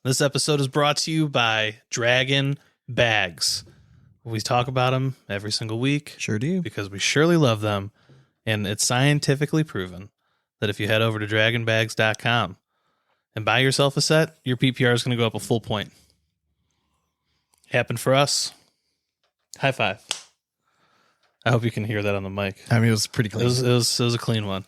This episode is brought to you by Dragon Bags. We talk about them every single week. Sure do. Because we surely love them. And it's scientifically proven that if you head over to dragonbags.com and buy yourself a set, your PPR is going to go up a full point. Happened for us. High five. I hope you can hear that on the mic. I mean, it was pretty clean. It was a clean one.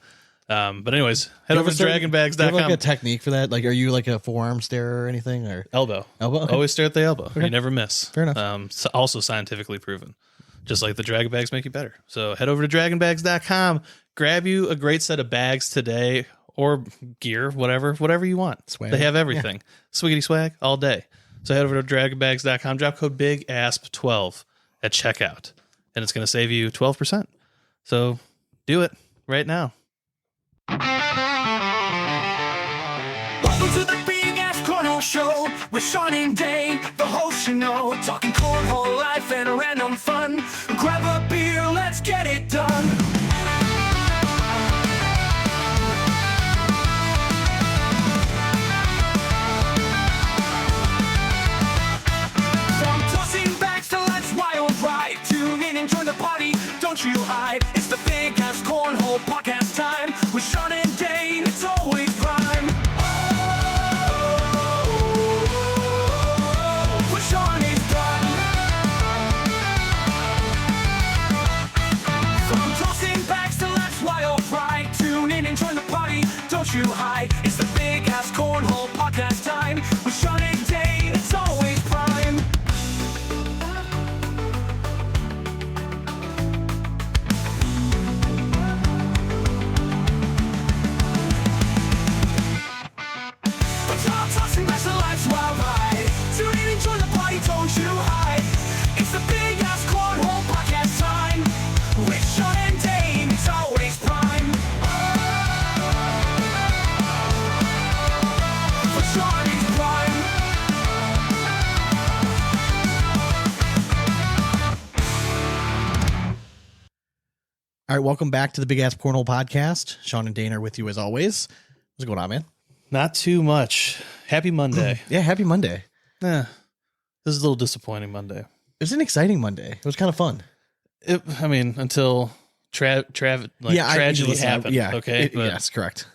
But anyways, head over to dragonbags.com. Do you have like a technique for that? Like, are you like a forearm stare or anything? Or elbow? Okay. Always stare at the elbow. Okay. You never miss. Fair enough. Also scientifically proven. Just like the Dragon Bags make you better. So head over to dragonbags.com. Grab you a great set of bags today or gear, whatever you want. Swag. They have everything. Yeah. Swiggity swag all day. So head over to dragonbags.com. Drop code BIGASP12 at checkout. And it's going to save you 12%. So do it right now. Welcome to the Big Ass Cornhole Show with Sean and Dane, the host, talking cornhole life and random fun. Grab a beer, let's get it done. From tossing bags to let's wild ride, tune in and join the party, don't you hide. It's the Big Ass Cornhole podcast time with Sean and Dane. It's always prime. Don't you hide, it's the Big Ass Cornhole podcast time with Sean and Dane, it's always prime. But top tossing back to life's wild ride. Tune in and join the party, don't you hide. It's the Big Ass Cornhole podcast time with Sean and Dane, it's always prime. All right, welcome back to the Big Ass Cornhole Podcast. Sean and Dane are with you as always. What's going on, man? Not too much. Happy Monday. Yeah, happy Monday. This is a little disappointing Monday. It was an exciting Monday. It was kind of fun. Until tragedy happened. Yeah. Okay. Yes, correct.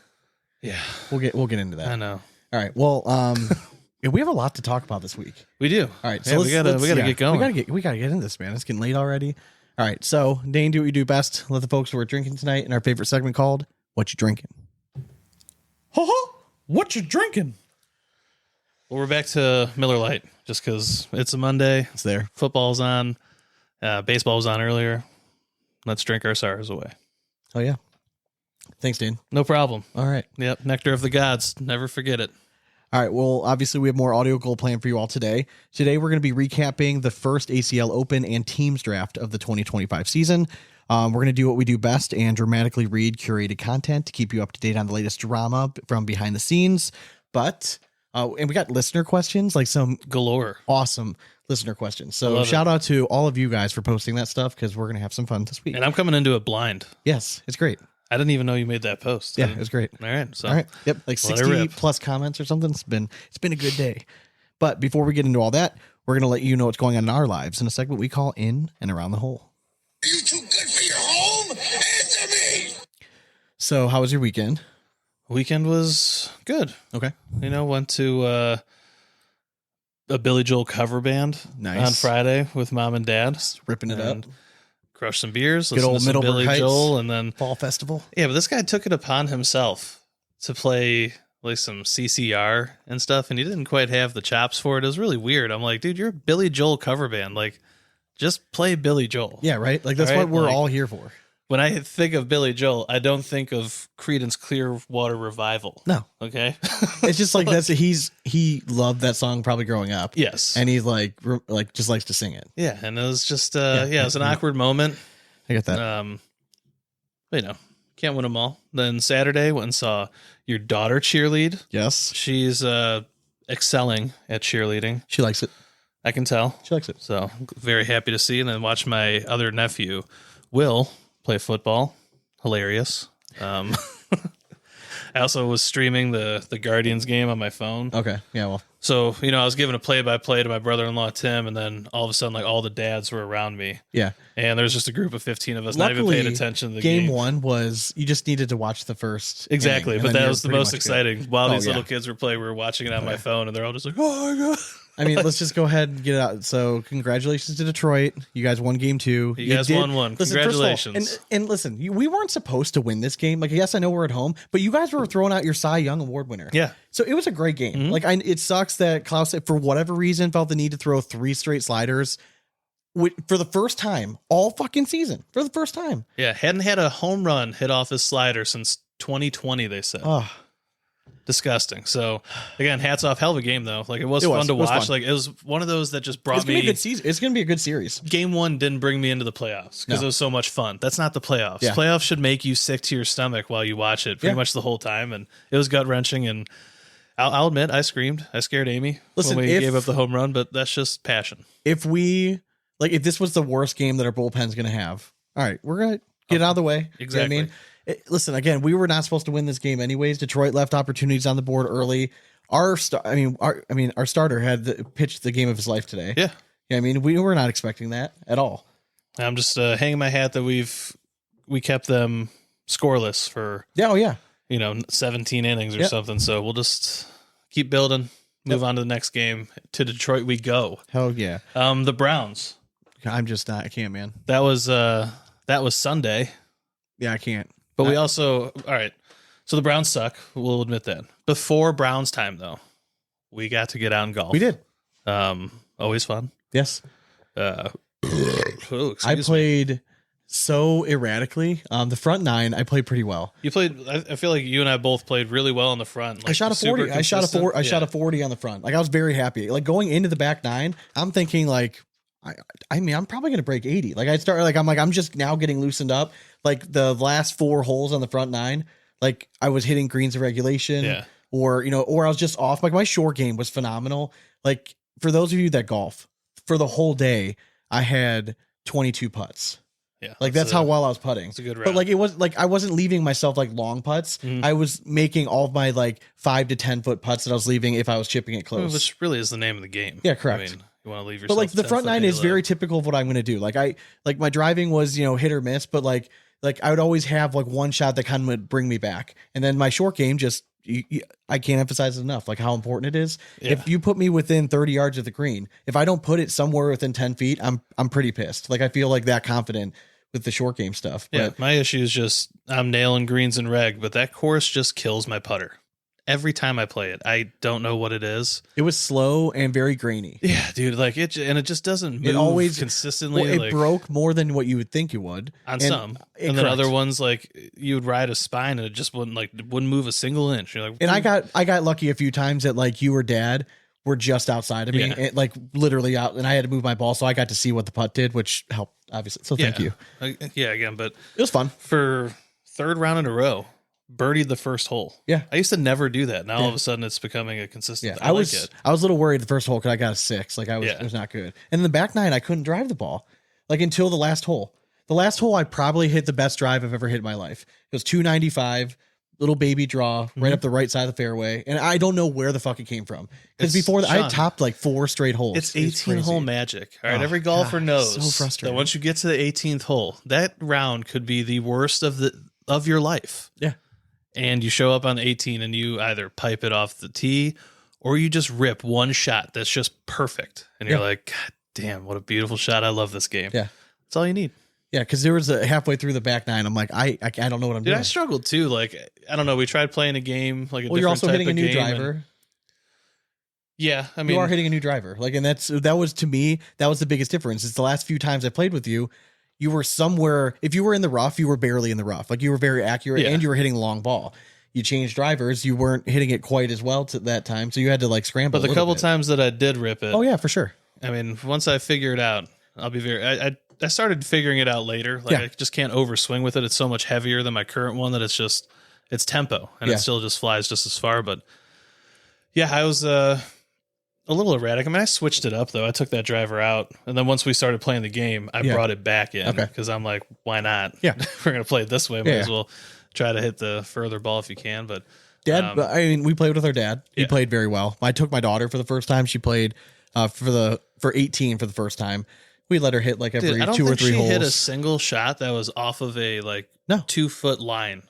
Yeah. We'll get into that. I know. All right. Well, yeah, we have a lot to talk about this week. We do. All right. So we gotta get going. We gotta get into this, man. It's getting late already. All right. So Dane, do what you do best. Let the folks know we're drinking tonight in our favorite segment called "What You Drinking." What you drinking? Well, we're back to Miller Lite just because it's a Monday. It's there. Football's on. Baseball was on earlier. Let's drink our sorrows away. Oh yeah. Thanks, Dane. No problem. All right. Yep. Nectar of the gods. Never forget it. All right. Well, obviously, we have more audio gold planned for you all today. Today, we're going to be recapping the first ACL Open and Teams draft of the 2025 season. We're going to do what we do best and dramatically read curated content to keep you up to date on the latest drama from behind the scenes. But, and we got listener questions, like some galore. Awesome listener questions. So shout out to all of you guys for posting that stuff because we're going to have some fun this week. And I'm coming into it blind. Yes, it's great. I didn't even know you made that post. Yeah, it was great. All right. So all right. Yep. Like 60 plus comments or something. It's been a good day. But before we get into all that, we're going to let you know what's going on in our lives in a segment we call In and Around the Hole. Are you too good for your home? Answer me! So how was your weekend? Weekend was good. Okay. Went to a Billy Joel cover band on Friday with mom and dad. Just ripping it up. Crush some beers, good old Middleburg Billy Heights Joel, and then fall festival. Yeah, but this guy took it upon himself to play like some CCR and stuff, and he didn't quite have the chops for it. It was really weird. I'm like, dude, you're a Billy Joel cover band. Like, just play Billy Joel. Yeah, right? Like, that's what we're all here for. When I think of Billy Joel, I don't think of Creedence Clearwater Revival. No. Okay? It's just like he loved that song probably growing up. Yes. And he's like just likes to sing it. Yeah, and it was just it was an awkward moment. I get that. But, can't win them all. Then Saturday went and saw your daughter cheerlead. Yes. She's excelling at cheerleading. She likes it. I can tell. She likes it. So very happy to see. And then watch my other nephew, Will, play football. Hilarious. I also was streaming the Guardians game on my phone. Okay. Yeah. Well. So, I was giving a play-by-play to my brother-in-law, Tim, and then all of a sudden, like, all the dads were around me. Yeah. And there's just a group of 15 of us not even paying attention to the game. game. One was you just needed to watch the first. Exactly. inning, But that was the most exciting. While these little yeah. kids were playing, we were watching it on my phone, and they're all just like, oh, my God. I mean, let's just go ahead and get it out. So, congratulations to Detroit. You guys won game 2. You guys won one. Listen, first of all, Congratulations. and listen, we weren't supposed to win this game. Like, yes, I know we're at home, but you guys were throwing out your Cy Young Award winner. Yeah. So it was a great game. Mhm. Like, it sucks that Klaus, for whatever reason, felt the need to throw 3 straight sliders for the first time all fucking season. For the first time. Yeah. Hadn't had a home run hit off his slider since 2020, they said. Oh, Disgusting. So, again, hats off. Hell of a game, though. Like, it was fun to watch. Like, it was one of those that just brought it's gonna be me. a good season. It's going to be a good series. Game 1 didn't bring me into the playoffs because No. it was so much fun. That's not the playoffs. Yeah. Playoffs should make you sick to your stomach while you watch it pretty much the whole time. And it was gut wrenching. And I'll admit, I screamed. I scared Amy Listen, when we gave up the home run, but that's just passion. If this was the worst game that our bullpen's going to have, all right, we're going to get it out of the way. Exactly. You know what I mean? Listen, again, we were not supposed to win this game anyways. Detroit left opportunities on the board early. Our starter had pitched the game of his life today. Yeah. I mean, we were not expecting that at all. I'm just hanging my hat that we kept them scoreless for 17 innings or something. So we'll just keep building, move on to the next game. To Detroit we go. Hell yeah. The Browns. I'm just not. I can't, man. That was Sunday. Yeah, I can't. But we also, all right, so the Browns suck. We'll admit that. Before Browns time, though, we got to get out and golf. We did. Always fun. Yes. I I played so erratically. The front 9, I played pretty well. You played. I feel like you and I both played really well on the front. Like, I shot a 40. I shot a 40 on the front. Like, I was very happy. Like, going into the back 9, I'm thinking like, I mean, I'm probably gonna break 80. Like, I'm just now getting loosened up. Like, the last 4 holes on the front 9, like, I was hitting greens of regulation, or I was just off. Like, my short game was phenomenal. Like, for those of you that golf, for the whole day, I had 22 putts. Yeah, like that's how well I was putting. It's a good round. But like, it was like I wasn't leaving myself like long putts. Mhm. I was making all of my like 5 to 10 foot putts that I was leaving if I was chipping it close. Which really is the name of the game. Yeah, correct. I mean, you want to leave yourself. But like the 10 front foot 9 is halo. very typical of what I'm going to do. Like my driving was, hit or miss, but like I would always have like one shot that kind of would bring me back. And then my short game just, I can't emphasize it enough, like how important it is. Yeah. If you put me within 30 yards of the green, if I don't put it somewhere within 10 feet, I'm pretty pissed. Like, I feel like that confident with the short game stuff. Yeah, But my issue is just I'm nailing greens and reg, but that course just kills my putter. Every time I play it, I don't know what it is. it was slow and very grainy. Yeah, dude, like it just doesn't move It always consistently. Well, it like, broke more than what you would think it would on And some, and then other ones like you would ride a spine and it just wouldn't move a single inch. You're like, And I got lucky a few times that like you or dad were just outside of me, Yeah. and, like literally out, and I had to move my ball, so I got to see what the putt did, which helped obviously. So thank you. Yeah, again, but It was fun. for third round in a row, birdied the first hole. Yeah. I used to never do that. Now all Yeah. of a sudden it's becoming a consistent. Yeah, I like was it. I was a little worried the first hole because I got a 6. Like it was not good. And in the back 9, I couldn't drive the ball like until the last hole. The last hole I probably hit the best drive I've ever hit in my life. It was 295, little baby draw right up the right side of the fairway, and I don't know where the fuck it came from because It's before that I Sean. had topped like 4 straight holes. It's 18 crazy. hole magic. All right, Oh, every golfer God, knows so frustrating. that once you get to the 18th hole, that round could be the worst of your life. Yeah. And you show up on 18 and you either pipe it off the tee or you just rip one shot that's just perfect. And you're Yeah. like, God damn, what a beautiful shot. I love this game. Yeah. That's all you need. Yeah, because there was a halfway through the back 9, I'm like, I don't know what I'm Dude, doing. I struggled too. Like, I don't know. We tried playing a game, like a Well, you're different also type hitting a of new game, and- driver. Yeah. I mean, You are hitting a new driver. Like, and that was to me, that was the biggest difference. It's the last few times I played with you, you were somewhere, if you were in the rough, you were barely in the rough. Like, you were very accurate Yeah. and you were hitting a long ball. You changed drivers, you weren't hitting it quite as well to that time, so you had to like scramble. but the a little couple bit. times that I did rip it, Oh yeah, for sure. I mean, once I figure it out, I'll be very. I started figuring it out later. Like Yeah. I just can't overswing with it. It's so much heavier than my current one that it's tempo and Yeah. it still just flies just as far. But yeah, I was a little erratic. I mean, I switched it up though. I took that driver out, and then once we started playing the game, I Yeah. brought it back in Okay. because I'm like, why not? Yeah. We're gonna play it this way. Might Yeah. as well. try to hit the further ball if you can. But Dad, I mean, we played with our dad. He played very well. I took my daughter for the first time. She played for 18 for the first time. We let her hit like every 2 or 3 holes. She hit a single shot that was off of a 2-foot line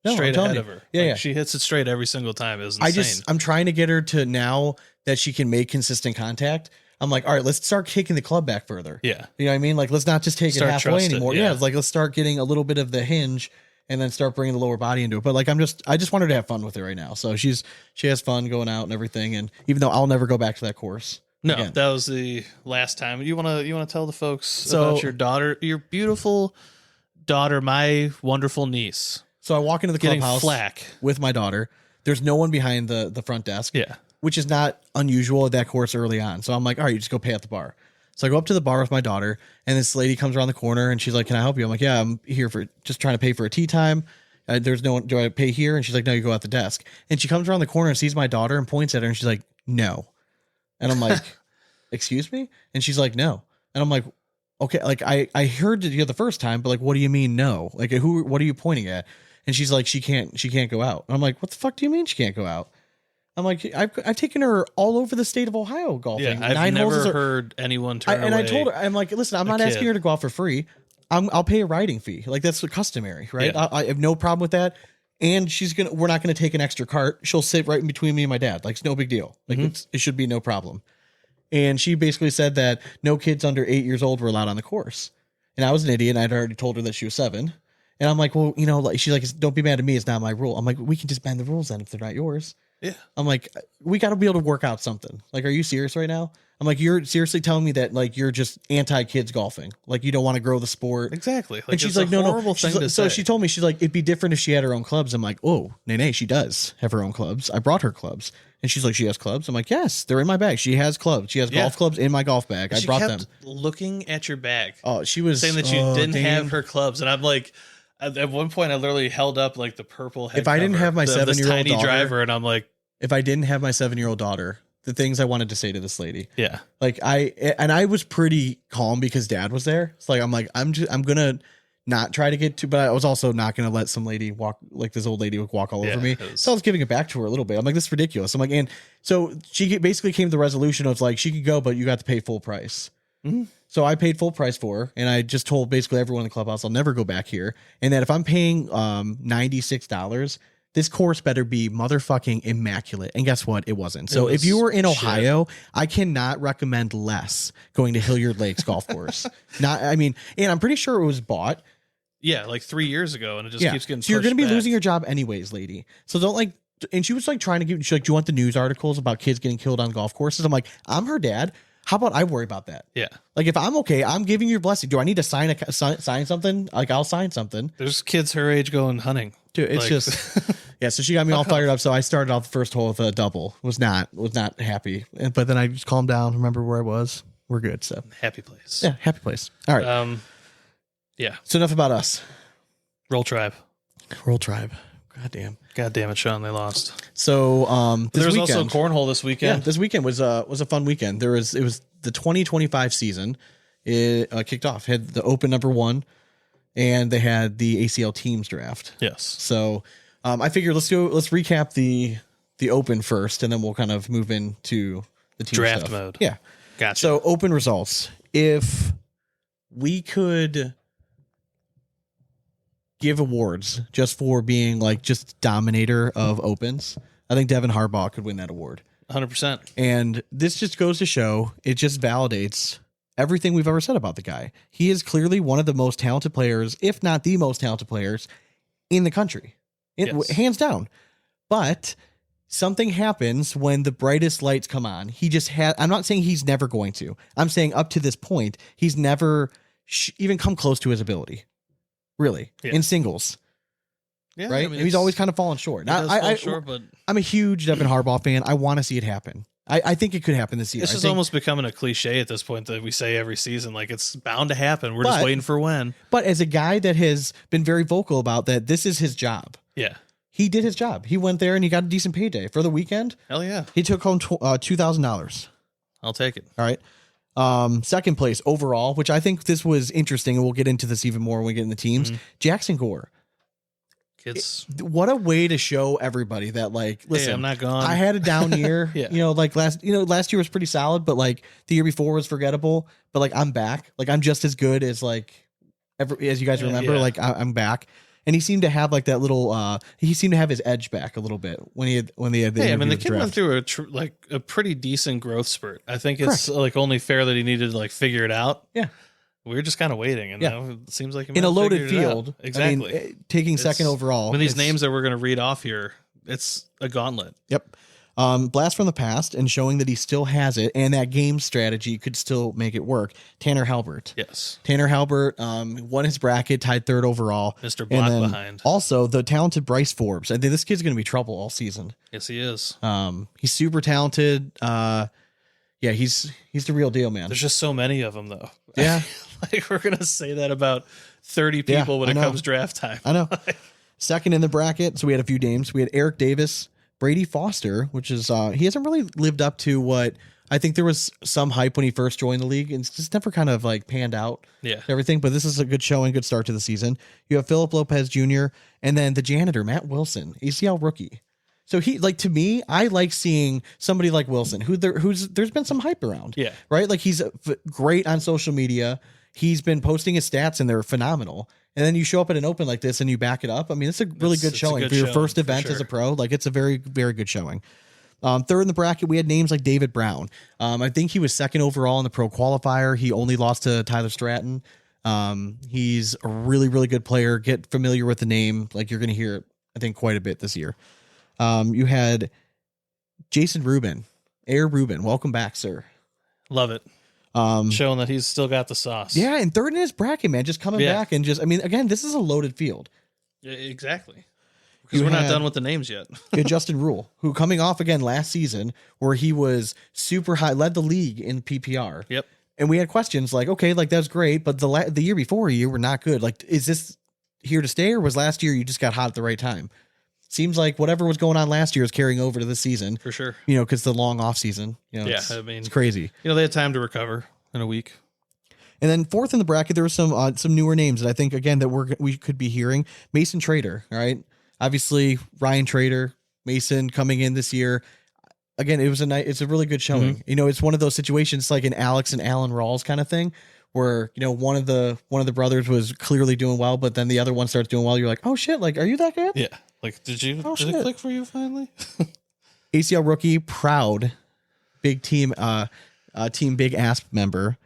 straight ahead of her. Yeah, She hits it straight every single time. It was insane. I'm trying to get her to, now that she can make consistent contact, I'm like, all right, let's start kicking the club back further. Yeah. You know what I mean? Like, let's not just take it halfway anymore. Yeah. Like, let's start getting a little bit of the hinge and then start bringing the lower body into it. But like, I just want her to have fun with it right now. So she has fun going out and everything. And even though I'll never go back to that course. No, again. that was the last time. You want to tell the folks about your daughter, your beautiful daughter, my wonderful niece. So I walk into the clubhouse flack with my daughter. There's no one behind the front desk. Yeah. Which is not unusual at that course early on. So I'm like, all right, you just go pay at the bar. So I go up to the bar with my daughter, and this lady comes around the corner, and she's like, can I help you? I'm like, yeah, I'm here for just trying to pay for a tea time. There's no one. Do I pay here? And she's like, no, you go at the desk. And she comes around the corner and sees my daughter and points at her, and she's like, no. And I'm like, excuse me? And she's like, no. And I'm like, okay, like I heard it the first time, but like, what do you mean no? Like, what are you pointing at? And she's like, she can't go out. And I'm like, what the fuck do you mean she can't go out? I'm like, I've taken her all over the state of Ohio golfing. Yeah, I've never heard anyone turn away. And I told her, I'm like, listen, I'm not asking her to go out for free. I'll pay a riding fee. Like, that's customary, right? Yeah. I have no problem with that. And we're not going to take an extra cart. She'll sit right in between me and my dad. Like, it's no big deal. Like, it should be no problem. And she basically said that no kids under 8 years old were allowed on the course. And I was an idiot. And I'd already told her that she was 7. And I'm like, well, like, she's like, don't be mad at me. It's not my rule. I'm like, we can just bend the rules then if they're not yours. Yeah. I'm like, we got to be able to work out something. Like, are you serious right now? I'm like, you're seriously telling me that, like, you're just anti-kids golfing. Like, you don't want to grow the sport. Exactly. Like, and she's like, no. Thing so she told me, she's like, it'd be different if she had her own clubs. I'm like, oh, nay, she does have her own clubs. I brought her clubs. And she's like, she has clubs? I'm like, yes, they're in my bag. She has clubs. She has golf clubs in my golf bag. I brought them. Looking at your bag. Oh, she was saying that you didn't have her clubs. And I'm like, at one point I literally held up like the purple head if I didn't have my 7-year-old tiny daughter, driver, and I'm like, if I didn't have my 7-year-old daughter, the things I wanted to say to this lady. Yeah. Like, I was pretty calm because dad was there. It's like, I'm going to not try to get to, but I was also not going to let some lady walk, like this old lady would walk all over me. So I was giving it back to her a little bit. I'm like, this is ridiculous. I'm like, and so she basically came to the resolution of like, she could go, but you got to pay full price. Mm-hmm. So I paid full price for her, and I just told basically everyone in the clubhouse, I'll never go back here. And that if I'm paying $96, this course better be motherfucking immaculate. And guess what? It wasn't. So if you were in Ohio, I cannot recommend less going to Hilliard Lakes Golf Course. And I'm pretty sure it was bought. Yeah, like 3 years ago, and it just keeps getting. So you're going to be losing your job anyways, lady. So don't like. And she was like trying to give. She's like, do you want the news articles about kids getting killed on golf courses? I'm like, I'm her dad. How about I worry about that? Yeah. Like, if I'm okay, I'm giving you a blessing. Do I need to sign something? Like, I'll sign something. There's kids her age going hunting. Dude, it's just yeah. So she got me all fired up. So I started off the first hole with a double. Was not happy. But then I just calmed down. Remember where I was. We're good. So happy place. Yeah, happy place. All right. Yeah. So enough about us. Roll Tribe. God damn it, Sean. They lost. So there was also cornhole this weekend. Yeah, this weekend was a fun weekend. It was the 2025 season. It kicked off. Had the Open #1, and they had the ACL teams draft. Yes. So I figured let's recap the Open first, and then we'll kind of move into the team draft stuff. mode. Yeah. Gotcha. So Open results. If we could give awards just for being like just dominator of Opens, I think Devin Harbaugh could win that award. 100%. And this just goes to show, it just validates everything we've ever said about the guy. He is clearly one of the most talented players, if not the most talented players in the country. Hands down. But something happens when the brightest lights come on. He just had, I'm not saying he's never going to. I'm saying up to this point, he's never even come close to his ability. Really, in singles, yeah, right? And he's always kind of fallen short. But I'm a huge Devin Harbaugh fan. I want to see it happen. I think it could happen this year. This is almost becoming a cliche at this point that we say every season, like it's bound to happen. We're just waiting for when. But as a guy that has been very vocal about that, this is his job. Yeah, he did his job. He went there and he got a decent payday for the weekend. Hell yeah, he took home $2,000. I'll take it. All right. Second place overall, which I think this was interesting, and we'll get into this even more when we get in the teams. Jackson Gore Kids, What a way to show everybody that, like, listen, hey, I'm not gone. I had a down year. Yeah. Like last year was pretty solid, but like the year before was forgettable. But like I'm back. Like I'm just as good as like as you guys remember. Yeah. Like I'm back. And he seemed to have like that little. He seemed to have his edge back a little bit when they had the. Hey, I mean, the interview kid with went draft. through a pretty decent growth spurt. I think it's Correct. like only fair that he needed to like figure it out. Yeah. We were just kind of waiting, and Yeah. now it seems like he In a might have loaded figured it out. field. Exactly. I mean, taking second overall. When these it's- names that we're going to read off here, it's a gauntlet. Yep. Blast from the past and showing that he still has it and that game strategy could still make it work. Tanner Halbert. Yes. Tanner Halbert won his bracket, tied third overall. Mr. And Block then behind. Also, the talented Bryce Forbes. I think this kid's going to be trouble all season. Yes, he is. He's super talented. Yeah, he's the real deal, man. There's just so many of them, though. Yeah. Like we're going to say that about 30 Yeah, people when I it know. comes draft time. I know. Second in the bracket, so we had a few names. We had Eric Davis, Brady Foster, which is he hasn't really lived up to what I think there was some hype when he first joined the league, and it's just never kind of like panned out. Yeah. Everything, but this is a good showing, good start to the season. You have Philip Lopez Jr. and then the janitor Matt Wilson, ACL rookie. So he, like, to me, I like seeing somebody like Wilson, who's there's been some hype around. Yeah. Right. Like he's great on social media. He's been posting his stats and they're phenomenal. And then you show up at an open like this and you back it up. I mean, it's a really good It's a showing good for your showing, first for event sure. as a pro. Like it's a very, very good showing. Third in the bracket, we had names like David Brown. I think he was second overall in the pro qualifier. He only lost to Tyler Stratton. He's a really, really good player. Get familiar with the name. Like you're going to hear it, I think, quite a bit this year. You had Jason Rubin, Air Rubin. Welcome back, sir. Love it. Showing that he's still got the sauce. Yeah, and third in his bracket, man, just coming Yeah. back and just, I mean, again, this is a loaded field. Yeah, exactly. Because You we're not had- done with the names yet. You had Justin Rule, who coming off again last season where he was super high, led the league in PPR. Yep. And we had questions like, okay, like that's great, but the year before you were not good. Like, is this here to stay, or was last year you just got hot at the right time? Seems like whatever was going on last year is carrying over to this season. For sure. Because the long off season. Yeah, I mean, it's crazy. they had time to recover in a week. And then fourth in the bracket, there were some newer names that I think again that we could be hearing. Mason Trader, all right. Obviously, Ryan Trader, Mason coming in this year. Again, it's a really good showing. Mm-hmm. It's one of those situations like an Alex and Alan Rawls kind of thing, where one of the brothers was clearly doing well, but then the other one starts doing well. You're like, oh shit, like are you that good? Yeah. Like, did Oh, it shit. click for you finally? ACL rookie, proud, big team, team big ass member,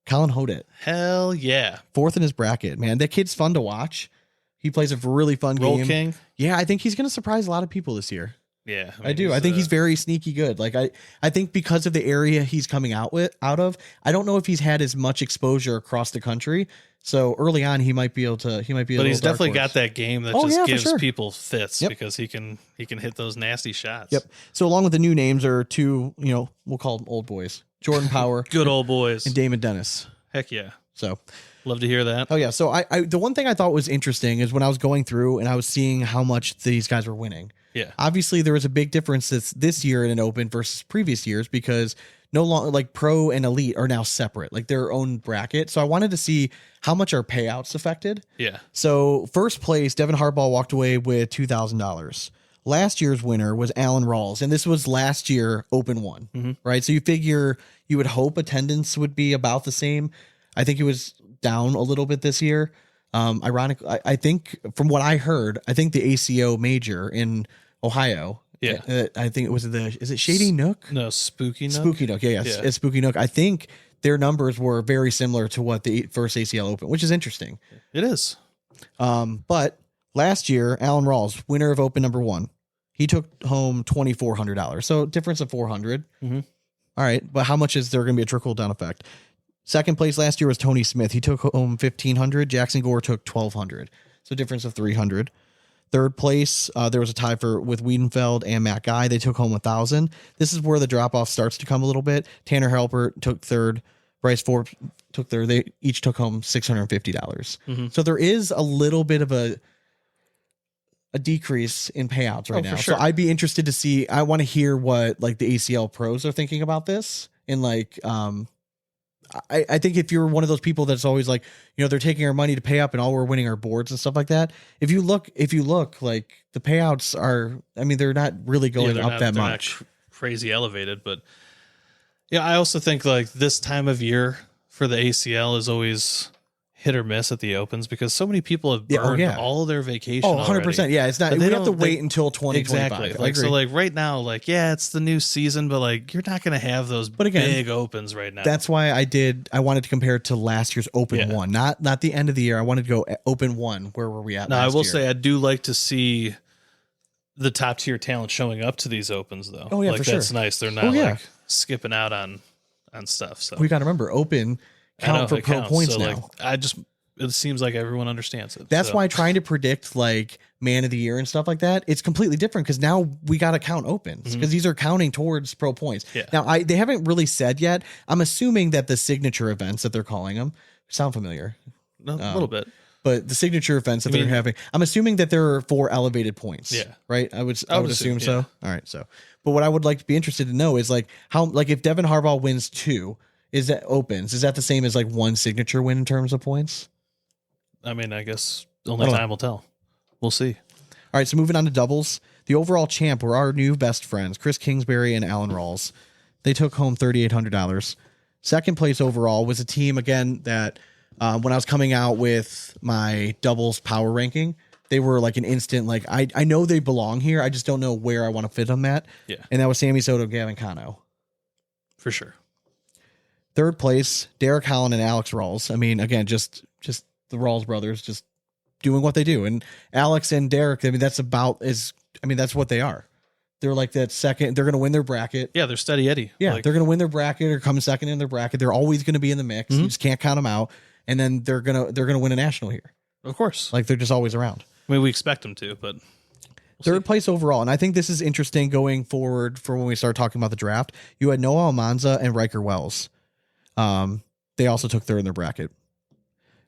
Colin Hodett, Hell yeah. fourth in his bracket. Man, that kid's fun to watch. He plays a really fun Roll game. King. Yeah, I think he's going to surprise a lot of people this year. Yeah. I do. I think he's very sneaky good. Like I think because of the area he's coming out of, I don't know if he's had as much exposure across the country. So early on, he might be able to. But he's definitely got that game that Oh, just yeah, for gives sure. people fits Yep. because he can hit those nasty shots. Yep. So along with the new names are two, we'll call them old boys, Jordan Power Good old boys. and Damon Dennis. Heck yeah. So, Love to hear that. oh yeah. So I the one thing I thought was interesting is when I was going through and I was seeing how much these guys were winning. Yeah. Obviously, there was a big difference this year in an open versus previous years because no longer like pro and elite are now separate, like their own bracket. So I wanted to see how much are payouts affected. Yeah. So first place, Devin Harbaugh walked away with $2,000. Last year's winner was Alan Rawls, and this was last year open one, right? So you figure you would hope attendance would be about the same. I think it was down a little bit this year. Ironically, I think from what I heard, I think the ACO major in Ohio. Yeah. I think it was is it Shady Nook? No, Spooky Nook. Spooky Nook. Yeah. It's Spooky Nook. I think their numbers were very similar to what the first ACL Open, which is interesting. It is. But last year, Alan Rawls, winner of Open number 1, he took home $2,400. So difference of $400. Mm-hmm. All right. But how much is there going to be a trickle down effect? Second place last year was Tony Smith. He took home $1,500. Jackson Gore took $1,200. So difference of $300. Third place, there was a tie with Wiedenfeld and Matt Guy. They took home $1,000. This is where the drop off starts to come a little bit. Tanner Halbert took third. Bryce Forbes took third. They each took home $650. So there is a little bit of a decrease in payouts right now. for sure. So I'd be interested to see. I want to hear what like the ACL pros are thinking about this, and like I think if you're one of those people that's always like, they're taking our money to pay up and all we're winning our boards and stuff like that. If you look, like the payouts are, I mean, they're not really going up that much. Crazy elevated, but yeah, I also think like this time of year for the ACL is always hit or miss at the opens because so many people have burned all their vacation. 100%. Yeah, it's not. We have to wait until 2025. Exactly. Like, so like right now, like, yeah, it's the new season, but like you're not going to have those big opens right now. That's why I wanted to compare it to last year's Open 1, not the end of the year. I wanted to go Open 1. Where were we at? No, I will say I do like to see the top tier talent showing up to these opens though. Oh yeah, like, for sure. That's nice. They're not like skipping out on stuff. So we got to remember Open count for pro points so, now. Like, it seems like everyone understands it. That's why trying to predict like man of the year and stuff like that, it's completely different because now we got to count opens because these are counting towards pro points. Yeah. Now they haven't really said yet. I'm assuming that the signature events that they're calling them sound familiar. A little bit. But the signature events that they're having, I'm assuming that they're for elevated points. Yeah. Right. I would assume so. All right. So, but what I would like to be interested to know is like how, like if Devin Harbaugh wins 2, is that the same as like 1 signature win in terms of points? I mean, I guess only time will tell. We'll see. All right. So moving on to doubles, the overall champ were our new best friends, Chris Kingsbury and Alan Rawls. They took home $3,800. Second place overall was a team again that, when I was coming out with my doubles power ranking, they were like an instant, like I know they belong here. I just don't know where I want to fit them at. Yeah. And that was Sammy Soto, Gavin Cano. For sure. Third place, Derek Holland and Alex Rawls. I mean, again, just the Rawls brothers just doing what they do. And Alex and Derek, I mean, that's what they are. They're like that second, they're going to win their bracket. Yeah, they're steady Eddie. Yeah, they're going to win their bracket or come second in their bracket. They're always going to be in the mix. You just can't count them out. And then they're gonna win a national here. Of course. Like they're just always around. I mean, we expect them to, but third place overall. And I think this is interesting going forward for when we start talking about the draft. You had Noah Almanza and Riker Wells. They also took third in their bracket.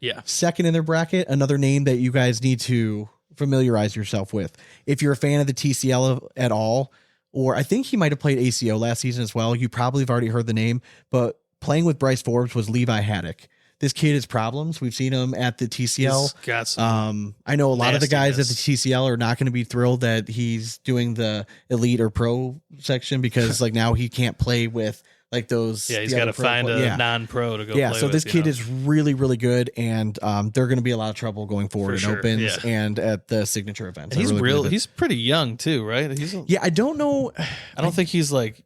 Yeah. Second in their bracket, another name that you guys need to familiarize yourself with. If you're a fan of the TCL at all, or I think he might have played ACO last season as well. You probably have already heard the name, but playing with Bryce Forbes was Levi Haddock. This kid has problems. We've seen him at the TCL. He's got some I know a lot of the guys at the TCL are not going to be thrilled that he's doing the elite or pro section because like now he can't play with like those. Yeah, he's got to find a non-pro to go. Yeah, so this kid is really, really good, and they're going to be a lot of trouble going forward in opens and at the signature events. And he's pretty young too, right? I don't know. I don't think he's like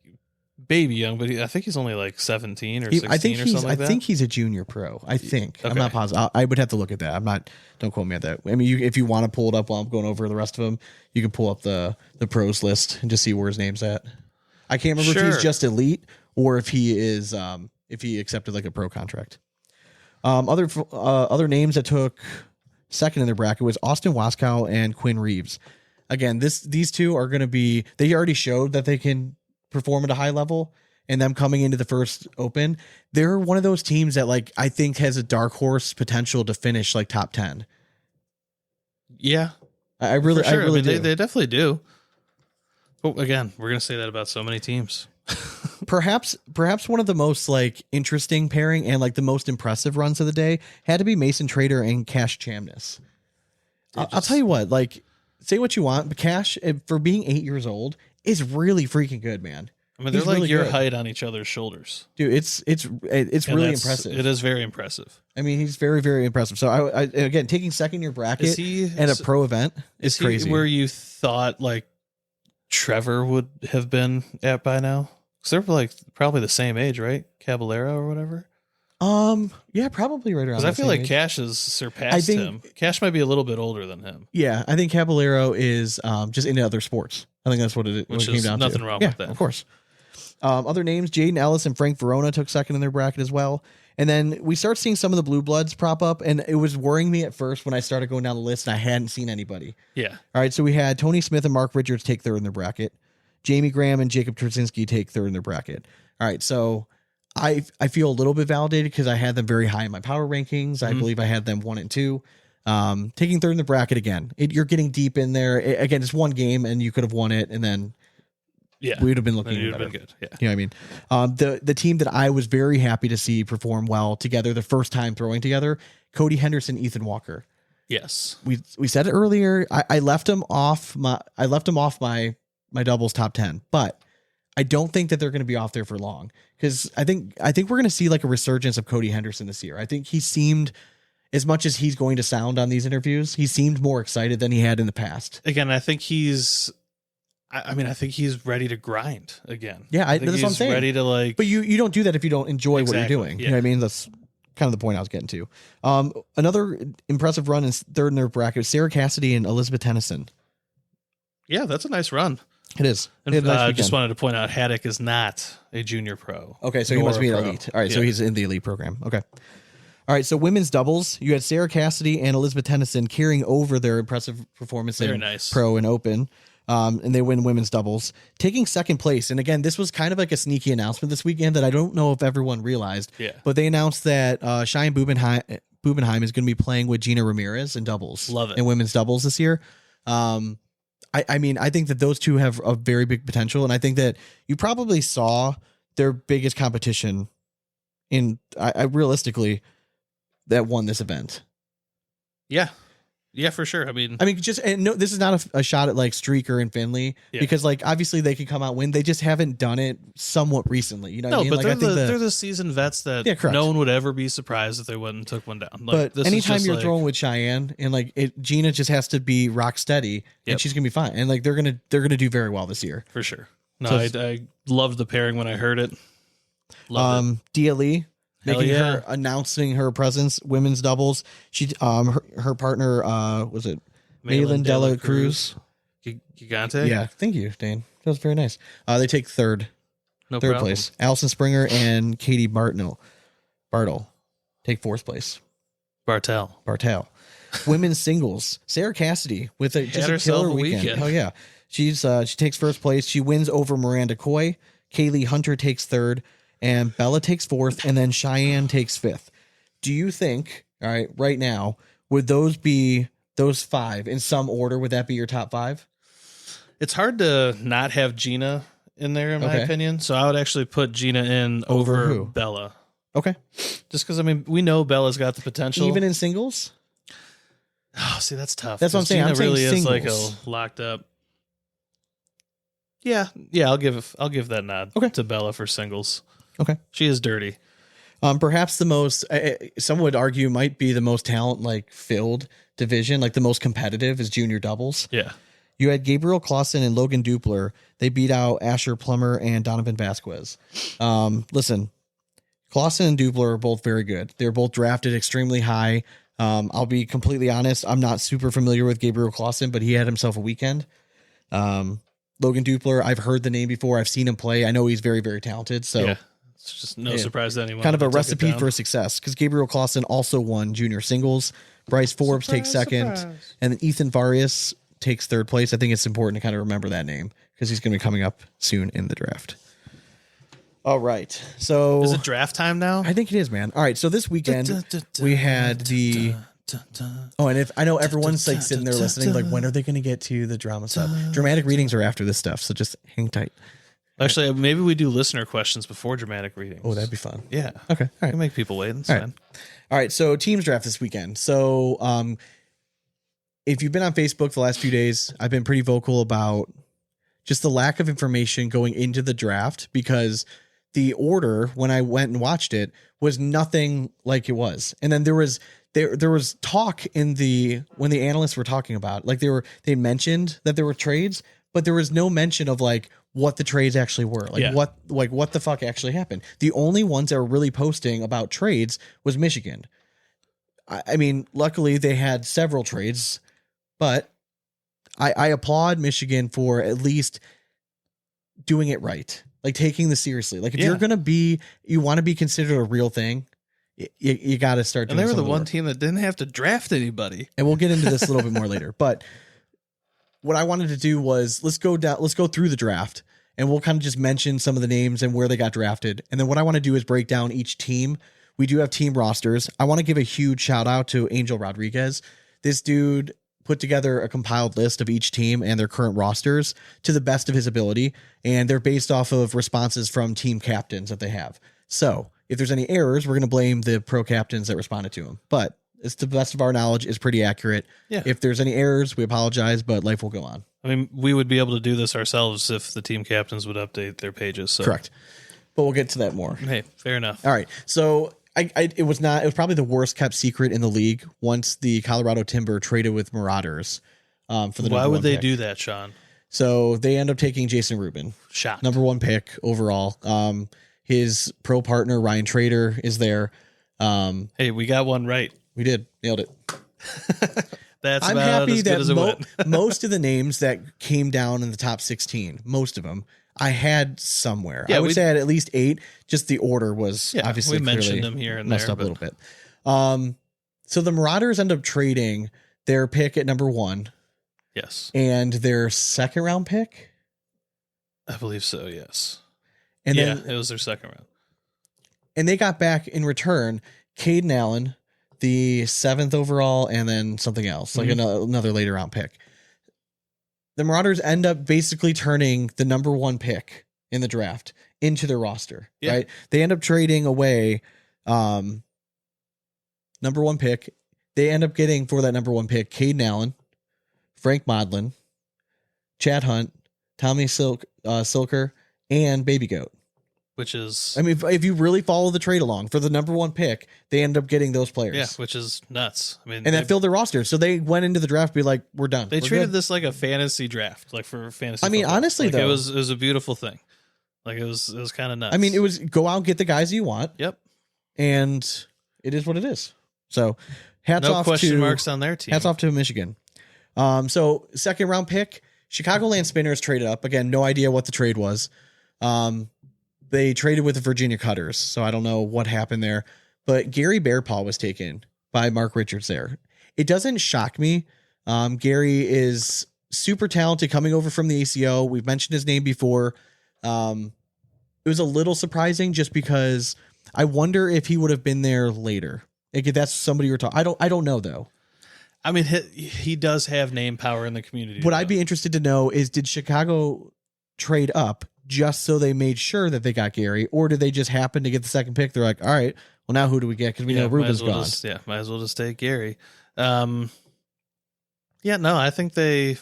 baby young, but I think he's only like 17 or 16 or something like that. I think he's a junior pro. I think. Okay. I'm not positive. I would have to look at that. Don't quote me on that. I mean, if you want to pull it up while I'm going over the rest of them, you can pull up the pros list and just see where his name's at. I can't remember if he's just elite or if he is if he accepted like a pro contract. Other names that took second in their bracket was Austin Waskow and Quinn Reeves. Again, these two are going to be. They already showed that they can perform at a high level, and them coming into the first open, they're one of those teams that like I think has a dark horse potential to finish like top 10. Yeah, I really do. They definitely do. But again, we're gonna say that about so many teams. Perhaps one of the most like interesting pairing and like the most impressive runs of the day had to be Mason Trader and Cash Chamness. I'll tell you what, like say what you want, but Cash for being 8 years old is really freaking good, man. I mean, they're like really your height on each other's shoulders, dude. It's really impressive. It is very impressive. I mean, he's very, very impressive. So I again taking second in your bracket at a pro event is crazy. Where you thought like Trevor would have been at by now? Because they're like probably the same age, right? Caballero or whatever. Yeah, probably right around. Because I feel like Cash has surpassed him. Cash might be a little bit older than him. Yeah, I think Caballero is just into other sports. I think that's what it came down to. Nothing wrong with that, of course. Other names: Jaden Ellis and Frank Verona took second in their bracket as well. And then we start seeing some of the blue bloods prop up, and it was worrying me at first when I started going down the list and I hadn't seen anybody. Yeah. All right, so we had Tony Smith and Mark Richards take third in their bracket. Jamie Graham and Jacob Trzynski take third in their bracket. All right, so I feel a little bit validated because I had them very high in my power rankings. I believe I had them 1 and 2. Taking third in the bracket again. You're getting deep in there. Again, it's one game and you could have won it, and then Yeah. we would have been looking Then you'd better. have been good. Yeah. You know what I mean? The team that I was very happy to see perform well together the first time throwing together, Cody Henderson, Ethan Walker. Yes. We said it earlier. I left him off my doubles top 10, but I don't think that they're going to be off there for long, because I think we're going to see like a resurgence of Cody Henderson this year. I think he seemed, as much as he's going to sound on these interviews, he seemed more excited than he had in the past. Again, I think he's ready to grind again. Yeah, I think that's he's what I'm saying. ready to like. But you don't do that if you don't enjoy what Exactly, you're doing. yeah. You know what I mean? That's kind of the point I was getting to. Another impressive run is third in their bracket, Sarah Cassidy and Elizabeth Tennyson. Yeah, that's a nice run. It is. And They had a nice I weekend. just wanted to point out Haddock is not a junior pro. Okay, so he nor must be a an pro. elite. All right, so Yeah. he's in the elite program. Okay. All right, so women's doubles, you had Sarah Cassidy and Elizabeth Tennyson carrying over their impressive performance Very in nice. pro and open. And they win women's doubles, taking second place. And again, this was kind of like a sneaky announcement this weekend that I don't know if everyone realized. Yeah. But they announced that Cheyenne Bubenheim is going to be playing with Gina Ramirez in doubles. Love it. In women's doubles this year. I mean, I think that those two have a very big potential. And I think that you probably saw their biggest competition in, I realistically, that won this event. Yeah. Yeah, for sure. I mean, Just, and no, this is not a shot at like Streaker and Finley, Yeah. because like obviously they could come out win. They just haven't done it somewhat recently. You know what I no, mean? but Like, I think they're the seasoned vets that Yeah, correct. no one would ever be surprised if they went and took one down. Like, but this is anytime just you're like- throwing with Cheyenne and like Gina just has to be rock steady and Yep. she's gonna be fine. And like they're gonna do very well this year. for sure. No, So- I loved the pairing when I heard it. Loved it. DLE Hell making yeah. her announcing her presence, women's doubles. She her partner was it Malin Dela Cruz? Gigante? Yeah, thank you, Dane. That was very nice. They take third No third problem. place. Allison Springer and Katie Bartle take fourth place. Bartel. Women's singles. Sarah Cassidy with just a herself killer a weekend. weekend. Hell yeah. She takes first place. She wins over Miranda Coy. Kaylee Hunter takes third, and Bella takes fourth, and then Cheyenne takes fifth. Do you think, all right, right now, would those be those five in some order? Would that be your top five? It's hard to not have Gina in there, in my Okay. opinion. So I would actually put Gina in Over over who? Bella. Okay. Just because, I mean, we know Bella's got the potential. Even in singles? Oh, see, that's tough. That's what I'm 'cause saying. Gina I'm saying really is like singles. a locked up. Yeah, I'll give that nod Okay. to Bella for singles. Okay. She is dirty. Perhaps the most, some would argue, might be the most talent like filled division, like the most competitive is junior doubles. Yeah. You had Gabriel Clausen and Logan Dupler. They beat out Asher Plummer and Donovan Vasquez. Listen, Clausen and Dupler are both very good. They're both drafted extremely high. I'll be completely honest. I'm not super familiar with Gabriel Clausen, but he had himself a weekend. Logan Dupler, I've heard the name before. I've seen him play. I know he's very, very talented. So Yeah. It's just no Yeah. surprise to anyone. kind of that a they took it recipe down. for success, because Gabriel Clausen also won junior singles. Bryce Forbes takes second, and then Ethan Varias takes third place. I think it's important to kind of remember that name because he's going to be coming up soon in the draft. All right. So Is it draft time now? I think it is, man. All right. So this weekend we had the. Oh, and if I know everyone's like sitting there listening, like, when are they going to get to the drama stuff? Dramatic readings are after this stuff, so just hang tight. Actually, maybe we do listener questions before dramatic readings. Oh, that'd be fun. yeah. Okay. All right. Can make people wait. It's All right. fine. All right, so teams draft this weekend. So if you've been on Facebook the last few days, I've been pretty vocal about just the lack of information going into the draft, because the order, when I went and watched it, was nothing like it was. And then there was talk in when the analysts were talking about, like, they mentioned that there were trades, but there was no mention of like what the trades actually were, like Yeah. what the fuck actually happened. The only ones that were really posting about trades was Michigan. I mean, luckily they had several trades, but I applaud Michigan for at least doing it right, like taking this seriously. Like if you're gonna you want to be considered a real thing, you got to start. And doing they were some the of one work. team that didn't have to draft anybody. And we'll get into this a little bit more later. But what I wanted to do was let's go through the draft, and we'll kind of just mention some of the names and where they got drafted. And then what I want to do is break down each team. We do have team rosters. I want to give a huge shout out to Angel Rodriguez. This dude put together a compiled list of each team and their current rosters to the best of his ability. And they're based off of responses from team captains that they have. So if there's any errors, we're going to blame the pro captains that responded to them. But it's to the best of our knowledge is pretty accurate. Yeah. If there's any errors, we apologize, but life will go on. I mean, we would be able to do this ourselves if the team captains would update their pages. So. Correct. But we'll get to that more. Hey, fair enough. All right. So it was probably the worst kept secret in the league once the Colorado Timber traded with Marauders for the Why would they pick. do that, Sean? So they end up taking Jason Rubin, Shot. number 1 pick overall. His pro partner Ryan Trader is there. Hey, we got one right. We did nailed it. That's I'm about happy as good that as it went. most of the names that came down in the top 16, most of them, I had somewhere. Yeah, I would say I had at least 8. Just the order was obviously we mentioned clearly them here and messed there, up a little bit. So the Marauders end up trading their pick at number 1 Yes, and their second round pick. I believe so. Yes, And yeah, then it was their second round. and they got back in return Caden Allen, the 7th overall, and then something else, like another later round pick. The Marauders end up basically turning the number 1 pick in the draft into their roster, right? They end up trading away number 1 pick. They end up getting for that number 1 pick Caden Allen, Frank Modlin, Chad Hunt, Tommy Silker, and Baby Goat. Which is, I mean, if you really follow the trade along for the number 1 pick, they end up getting those players. yeah, which is nuts. I mean, And that filled their roster. So they went into the draft be like, we're done. They We're treated good. this like a fantasy draft, like for fantasy. I mean, football. honestly, like, though, it was a beautiful thing. Like it was kind of nuts. I mean, it was go out and get the guys you want. Yep. And it is what it is. So hats No off question to marks on their team. hats off to Michigan. So second round pick, Chicagoland Spinners traded up. Again, no idea what the trade was. They traded with the Virginia Cutters, so I don't know what happened there. But Gary Bearpaw was taken by Mark Richards there. It doesn't shock me. Gary is super talented coming over from the ACO. We've mentioned his name before. It was a little surprising just because I wonder if he would have been there later. Like if that's somebody you're talking. I don't know though. I mean, he does have name power in the community. What I'd be interested to know is, did Chicago trade up just so they made sure that they got Gary, or did they just happen to get the second pick? They're like, all right, well now who do we get? Because we know Ruben's gone. Might as well just take Gary. Yeah, no, I think they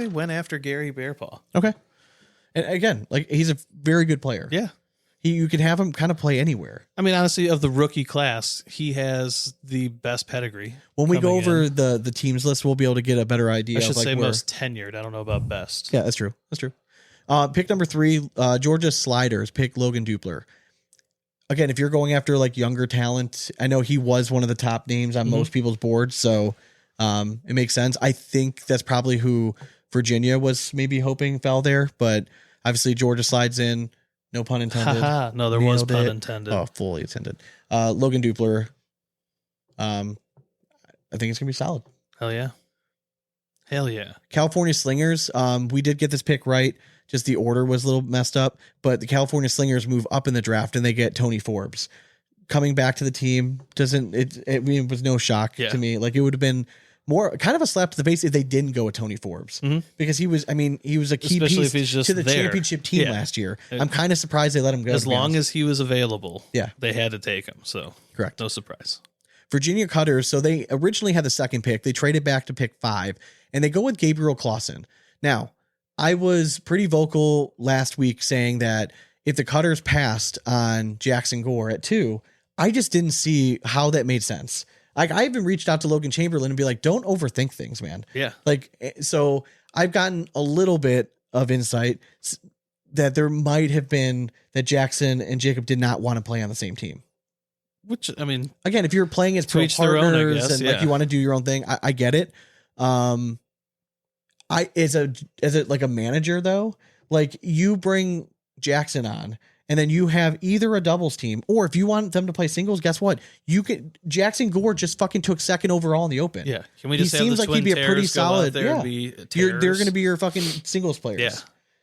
went after Gary Bearpaw. Okay. And again, like he's a very good player. Yeah. You can have him kind of play anywhere. I mean, honestly, of the rookie class, he has the best pedigree. When we go coming over in. the teams list, we'll be able to get a better idea. I should of like say where, most tenured. I don't know about best. Yeah, that's true. That's true. Pick number 3, Georgia Sliders pick Logan Dupler. Again, if you're going after like younger talent, I know he was one of the top names on most people's boards, so it makes sense. I think that's probably who Virginia was maybe hoping fell there, but obviously Georgia slides in. No pun intended. No, there was Nailed pun it. intended. Oh, fully intended. Logan Dupler. I think it's gonna be solid. Hell yeah. Hell yeah. California Slingers. We did get this pick right. Just the order was a little messed up, but the California Slingers move up in the draft and they get Tony Forbes coming back to the team. It was no shock to me. Like it would have been more kind of a slap to the face if they didn't go with Tony Forbes because he was a key Especially piece if he's just to the there. championship team Yeah. last year. I'm kind of surprised they let him go. As long as he was available, Yeah. they had to take him. So correct. no surprise. Virginia Cutters. So they originally had the second pick. They traded back to pick 5 and they go with Gabriel Clausen. Now, I was pretty vocal last week saying that if the Cutters passed on Jackson Gore at 2, I just didn't see how that made sense. Like I even reached out to Logan Chamberlain and be like, don't overthink things, man. Yeah. Like, so I've gotten a little bit of insight that there might have been that Jackson and Jacob did not want to play on the same team. Which, I mean, Again, if you're playing as To pro each their partners own, I guess, and like yeah. you want to do your own thing, I get it. As a like a manager though, like you bring Jackson on and then you have either a doubles team or if you want them to play singles, guess what? You can. Jackson Gore just fucking took 2nd overall in the Open. yeah. Can we just He have seems the like twin he'd be a pretty Terrors go out solid. there Yeah, and be they're terrors? going to be your fucking singles players. Yeah.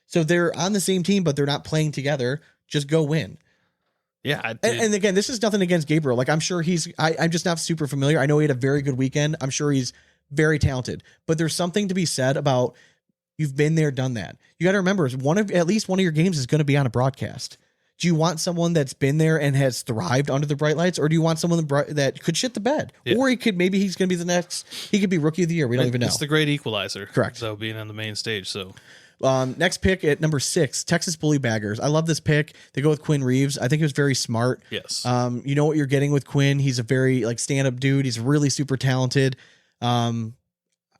So they're on the same team, but they're not playing together. Just go win. Yeah. And again, this is nothing against Gabriel. Like I'm sure I'm just not super familiar. I know he had a very good weekend. I'm sure he's very talented. But there's something to be said about you've been there, done that. You got to remember, at least one of your games is going to be on a broadcast. Do you want someone that's been there and has thrived under the bright lights, or do you want someone that could shit the bed? Yeah. Or maybe he's going to be he could be rookie of the year. We don't even know. It's the great equalizer. Correct. So being on the main stage. So next pick at number 6, Texas Bully Baggers. I love this pick. They go with Quinn Reeves. I think it was very smart. Yes. You know what you're getting with Quinn. He's a very stand-up dude. He's really super talented.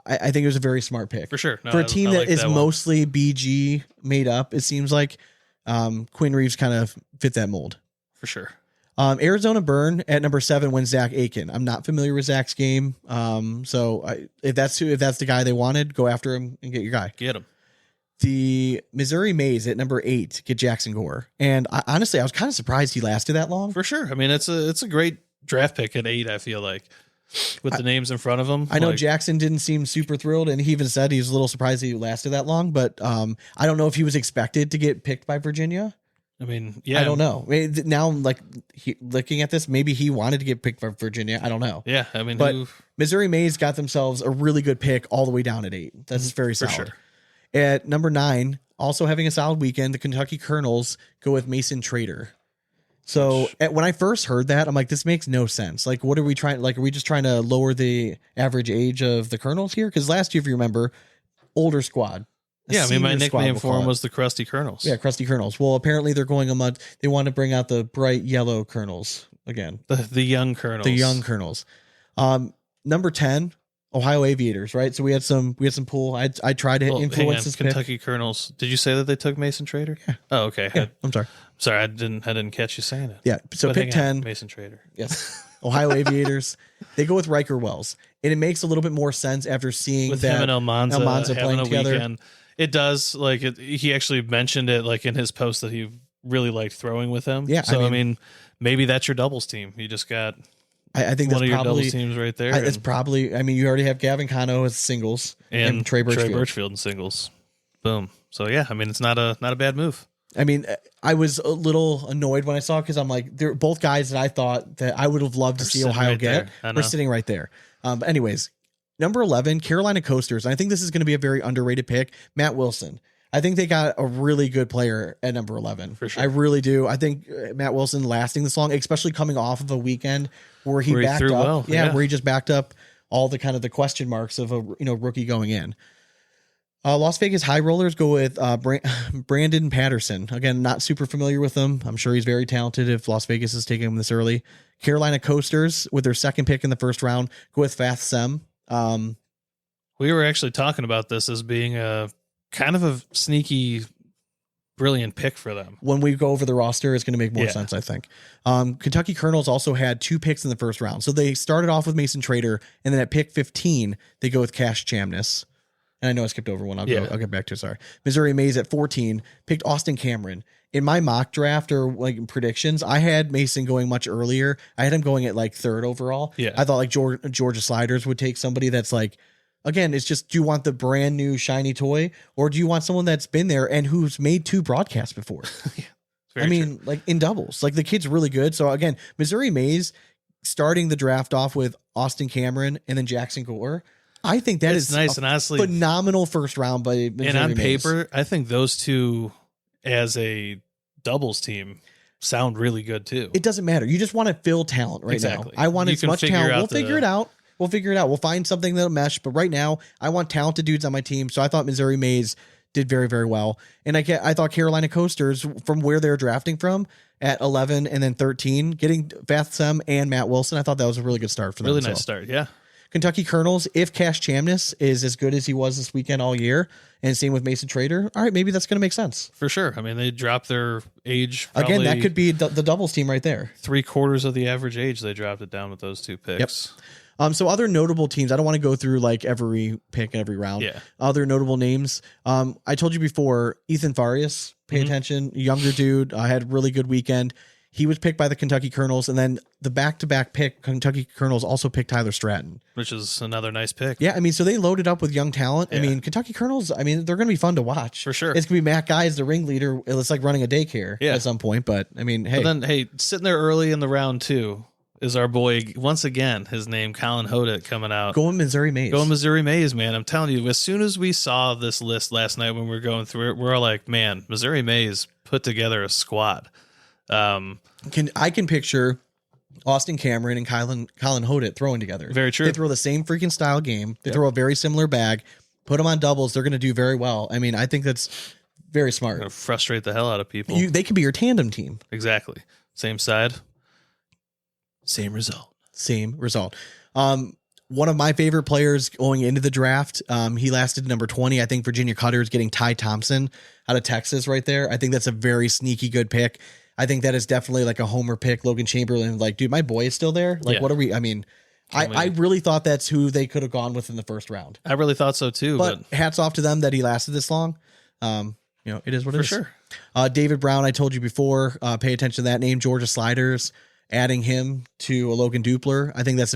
I think it was a very smart pick. For sure. No, for a team that like is that one. mostly BG made up, it seems like Quinn Reeves kind of fit that mold. For sure. Arizona Burn at number 7 wins Zach Aiken. I'm not familiar with Zach's game. If that's the guy they wanted, go after him and get your guy. Get him. The Missouri Maze at number 8 get Jackson Gore. And honestly, I was kind of surprised he lasted that long. For sure. I mean, it's a great draft pick at 8, I feel like. With the names in front of him. I know Jackson didn't seem super thrilled, and he even said he was a little surprised he lasted that long, but I don't know if he was expected to get picked by Virginia. I mean, yeah. I don't know. Now, looking at this, maybe he wanted to get picked by Virginia. I don't know. Yeah, I mean, but Missouri Maze got themselves a really good pick all the way down at 8. That's very solid. For sure. At number 9, also having a solid weekend, the Kentucky Colonels go with Mason Trader. So when I first heard that, I'm like, this makes no sense. Like, what are we trying? Like, are we just trying to lower the average age of the Colonels here? Because last year, if you remember, older squad. Yeah, I mean, my nickname for them was the Krusty Colonels. Yeah, Krusty Colonels. Well, apparently they're going they want to bring out the bright yellow Colonels again. The young Colonels. The young Colonels. Number 10, Ohio Aviators, right? So we had some pool. I tried to influence this Kentucky Colonels. Did you say that they took Mason Trader? Yeah. Oh, okay. Yeah, I'm sorry. Sorry, I didn't catch you saying it. Yeah. So But pick 10. Mason Trader. Yes. Ohio Aviators. They go with Riker Wells. And it makes a little bit more sense after seeing With that him and Almanza playing having a together. weekend. It does. He actually mentioned it in his post that he really liked throwing with him. Yeah. So I mean maybe that's your doubles team. You just got I think one that's of your probably doubles teams right there. it's probably. You already have Gavin Cano as singles and Trey Birchfield. in singles. Boom. So yeah, I mean it's not a bad move. I was a little annoyed when I saw it because I'm like, they're both guys that I thought that I would have loved to see Ohio get. We're sitting right there. But anyways, number 11, Carolina Coasters. And I think this is going to be a very underrated pick. Matt Wilson. I think they got a really good player at number 11. For sure. I really do. I think Matt Wilson lasting this long, especially coming off of a weekend where he backed threw up. well. Yeah, where he just backed up all the kind of the question marks of a rookie going in. Las Vegas High Rollers go with Brandon Patterson. Again, not super familiar with him. I'm sure he's very talented if Las Vegas is taking him this early. Carolina Coasters, with their second pick in the first round, go with Fath Sem. We were actually talking about this as being a kind of a sneaky, brilliant pick for them. When we go over the roster, it's going to make more sense, I think. Kentucky Colonels also had 2 picks in the first round. So they started off with Mason Trader, and then at pick 15, they go with Cash Chamness. And I know I skipped over one. I'll get back to it. Sorry. Missouri Maze at 14 picked Austin Cameron. In my mock draft or predictions, I had Mason going much earlier. I had him going at 3rd overall. Yeah. I thought Georgia Sliders would take somebody that's again, it's just, do you want the brand new shiny toy, or do you want someone that's been there and who's made 2 broadcasts before? True. In doubles, the kid's really good. So again, Missouri Maze starting the draft off with Austin Cameron and then Jackson Gore. I think that is nice, and honestly, phenomenal first round by Missouri and on Maze. paper, I think those two as a doubles team sound really good too. It doesn't matter. You just want to fill talent right now. I want as much talent. We'll figure it out. We'll find something that'll mesh. But right now, I want talented dudes on my team. So I thought Missouri Maze did very, very well. And I thought Carolina Coasters, from where they're drafting from at 11 and then 13, getting Fath Sem and Matt Wilson, I thought that was a really good start for them. Really nice start, yeah. Kentucky Colonels, if Cash Chamness is as good as he was this weekend all year, and same with Mason Trader, all right, maybe that's going to make sense. For sure. I mean, they dropped their age. Again, that could be the doubles team right there. 3/4 of the average age. They dropped it down with those 2 picks. Yep. So other notable teams, I don't want to go through every pick and every round. Yeah. Other notable names. I told you before, Ethan Farias, pay attention, younger dude, had a really good weekend. He was picked by the Kentucky Colonels, and then the back-to-back pick, Kentucky Colonels also picked Tyler Stratton. Which is another nice pick. Yeah, so they loaded up with young talent. Yeah. Kentucky Colonels, they're going to be fun to watch. For sure. It's going to be Matt Guy as the ringleader. It's like running a daycare at some point, but, hey. But then, sitting there early in the round 2 is our boy once again. His name Colin Hodet coming out. Going Missouri Maze. Going Missouri Maze, man. I'm telling you, as soon as we saw this list last night when we were going through it, we're all like, man, Missouri Maze put together a squad. I can picture Austin Cameron and Colin Hodet throwing together. Very true. They throw the same freaking style game. They throw a very similar bag. Put them on doubles. They're going to do very well. I mean, I think that's very smart. Gonna frustrate the hell out of people. They could be your tandem team. Exactly. Same side. Same result. Same result. One of my favorite players going into the draft, he lasted number 20. I think Virginia Cutter is getting Ty Thompson out of Texas right there. I think that's a very sneaky good pick. I think that is definitely like a homer pick. Logan Chamberlain, like, dude, my boy is still there. Like, what are we? I mean, I really thought that's who they could have gone with in the first round. I really thought so too. But hats off to them that he lasted this long. It is what it is. For sure. David Brown, I told you before, pay attention to that name. Georgia Sliders, adding him to a Logan Dupler. I think that's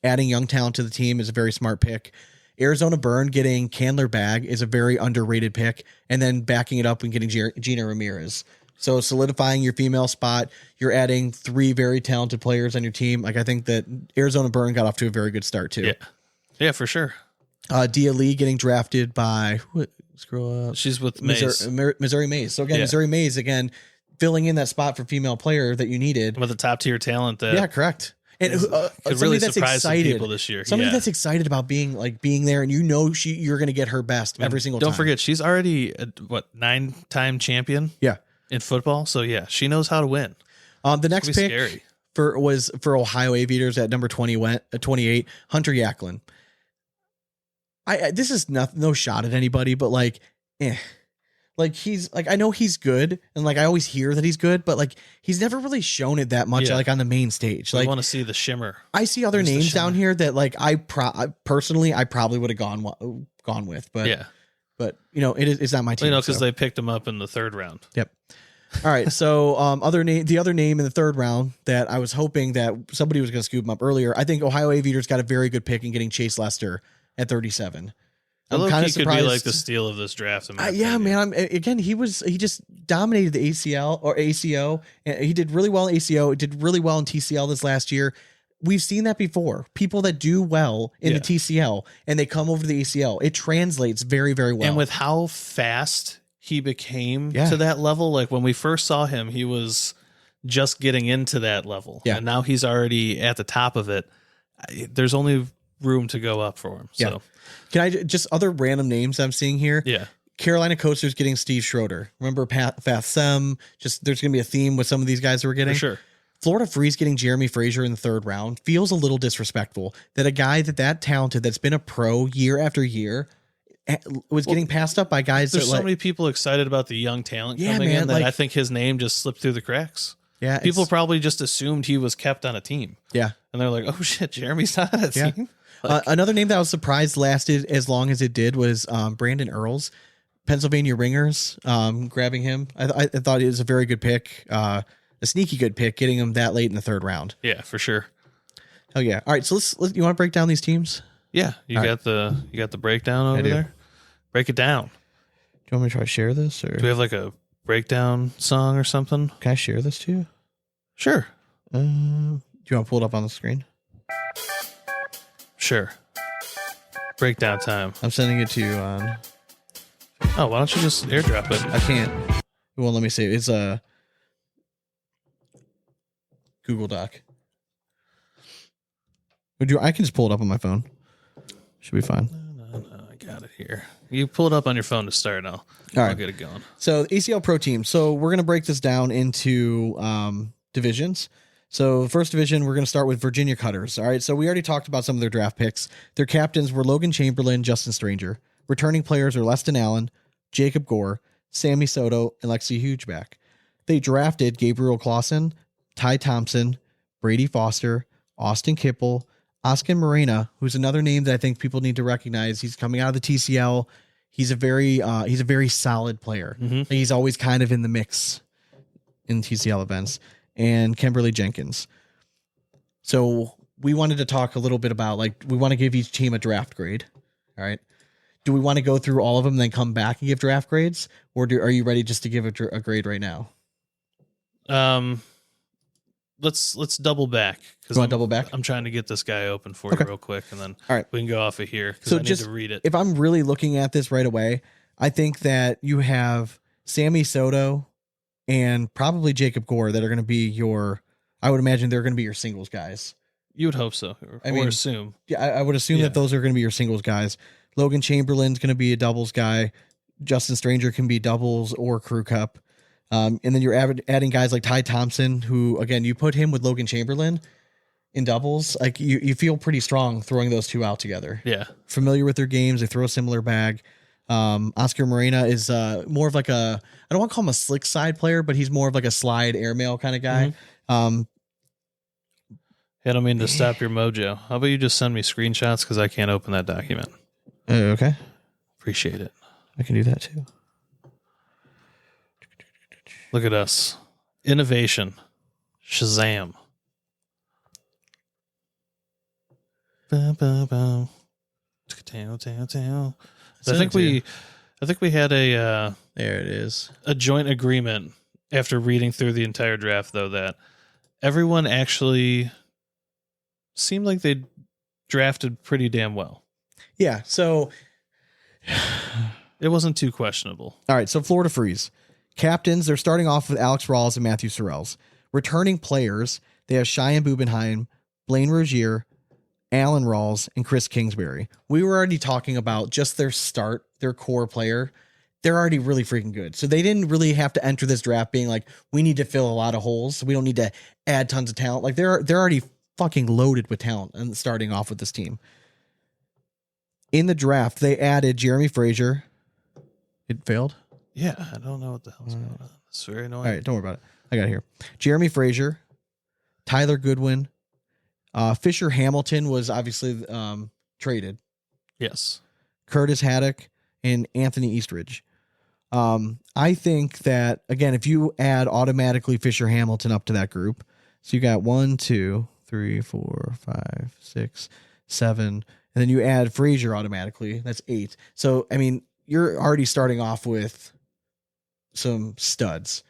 adding young talent to the team is a very smart pick. Arizona Burn getting Candler Bag is a very underrated pick. And then backing it up and getting Gina Ramirez. So solidifying your female spot, you're adding 3 very talented players on your team. Like, I think that Arizona Burn got off to a very good start too. Yeah, for sure. Dia Lee getting drafted by scroll up. She's with Maze. Missouri Maze. So again, Missouri Maze again filling in that spot for female player that you needed with a top tier talent. That correct. And could really surprise some people this year. Somebody that's excited about being there, and you're going to get her best every single time. Don't forget, she's already a 9-time champion. Yeah. In football, so yeah, she knows how to win. The next pick scary. was for Ohio Aviators at number 28, Hunter Yacklin. This is no shot at anybody, but like he's like, I know he's good, and like I always hear that he's good, but like he's never really shown it that much, like on the main stage. Like, I want to see the shimmer. I see other names down here that like I personally probably would have gone with, but yeah. But it's not my team. Because they picked him up in the 3rd round. Yep. All right. So the other name in the 3rd round that I was hoping that somebody was going to scoop him up earlier. I think Ohio Aviators got a very good pick in getting Chase Lester at 37. I'm kind of surprised. Could be like the steal of this draft. Yeah, man. He just dominated the ACL or ACO. And he did really well in ACO. He did really well in TCL this last year. We've seen that before. People that do well in the TCL and they come over to the ACL, it translates very, very well. And with how fast he became to that level, like when we first saw him, he was just getting into that level. Yeah. And now he's already at the top of it. There's only room to go up for him. So. Yeah. Can I just other random names I'm seeing here? Yeah. Carolina Coasters getting Steve Schroeder. Remember Fath Sem? Just there's going to be a theme with some of these guys that we're getting. For sure. Florida Freeze getting Jeremy Frazier in the 3rd round feels a little disrespectful that a guy that talented, that's been a pro year after year, was getting passed up by guys. There's so many people excited about the young talent coming in that I think his name just slipped through the cracks. Yeah. People probably just assumed he was kept on a team. Yeah. And they're like, oh shit, Jeremy's not on a team. Another name that I was surprised lasted as long as it did was Brandon Earls, Pennsylvania Ringers, grabbing him. I thought it was a very good pick. A sneaky good pick, getting him that late in the 3rd round. Yeah, for sure. Hell yeah! All right, so let's you want to break down these teams? Yeah, you got the breakdown over there. Break it down. Do you want me to try to share this, or do we have like a breakdown song or something? Can I share this to you? Sure. Do you want to pull it up on the screen? Sure. Breakdown time. I'm sending it to you on. Oh, why don't you just airdrop it? I can't. Well, let me see. It's a Google Doc. I can just pull it up on my phone. Should be fine. No, I got it here. You pull it up on your phone to start. I'll get it going. So the ACL Pro Team. So we're going to break this down into divisions. So the first division, we're going to start with Virginia Cutters. All right. So we already talked about some of their draft picks. Their captains were Logan Chamberlain, Justin Stranger. Returning players are Leston Allen, Jacob Gore, Sammy Soto, and Lexi Hugeback. They drafted Gabriel Clausen, Ty Thompson, Brady Foster, Austin Kipple, Oscar Morena, who's another name that I think people need to recognize. He's coming out of the TCL. He's a very solid player. Mm-hmm. He's always kind of in the mix in TCL events. And Kimberly Jenkins. So we wanted to talk a little bit about, like, we want to give each team a draft grade. All right. Do we want to go through all of them and then come back and give draft grades? Or are you ready just to give a grade right now? let's double back. You want to double back? I'm trying to get this guy open for Okay. you real quick, and then All right. we can go off of here because So I need just to read it. if I'm really looking at this right away, I think that you have Sammy Soto and probably Jacob Gore that are going to be your. I would imagine they're going to be your singles guys. You would hope so, or assume. Yeah, I would assume that those are going to be your singles guys. Logan Chamberlain's going to be a doubles guy. Justin Stranger can be doubles or crew cup. And then you're adding guys like Ty Thompson, who, again, you put him with Logan Chamberlain in doubles. Like you feel pretty strong throwing those two out together. Yeah. Familiar with their games. They throw a similar bag. Oscar Morena is more of like I don't want to call him a slick side player, but he's more of like a slide airmail kind of guy. Mm-hmm. I don't mean to stop your mojo. How about you just send me screenshots because I can't open that document. Okay. Appreciate it. I can do that too. Look at us. Innovation. Shazam. Ba-ba-ba. I think we had a There it is. a joint agreement after reading through the entire draft, though, that everyone actually seemed like they drafted pretty damn well. Yeah. So, It wasn't too questionable. all right. So Florida Freeze captains. They're starting off with Alex Rawls and Matthew Sorrells. Returning players, they have Cheyenne Bubenheim, Blaine Rogier, Alan Rawls, and Chris Kingsbury. We were already talking about just their start, their core player. They're already really freaking good. So they didn't really have to enter this draft being like, we need to fill a lot of holes. We don't need to add tons of talent. Like they're already fucking loaded with talent and starting off with this team. In the draft, they added Jeremy Frazier. It failed. Yeah, I don't know what the hell's going on. It's very annoying. All right, don't worry about it. I got it here. Jeremy Frazier, Tyler Goodwin, Fisher Hamilton was obviously traded. Yes. Curtis Haddock and Anthony Eastridge. I think that, again, if you add automatically Fisher Hamilton up to that group, so you got 1, 2, 3, 4, 5, 6, 7, and then you add Frazier automatically, that's 8. So, I mean, you're already starting off with some studs.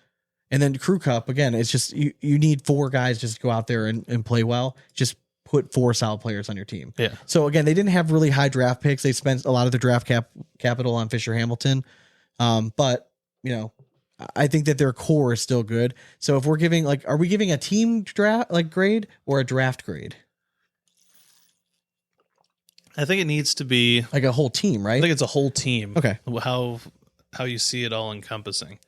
And then Crew Cup, again, it's just you need 4 guys just to go out there and play well. Just put 4 solid players on your team. Yeah. So again, they didn't have really high draft picks. They spent a lot of their draft capital on Fisher Hamilton. But you know, I think that their core is still good. So if we're giving are we giving a team draft grade or a draft grade? I think it needs to be Like a whole team, right? I think it's a whole team. Okay. How you see it all encompassing.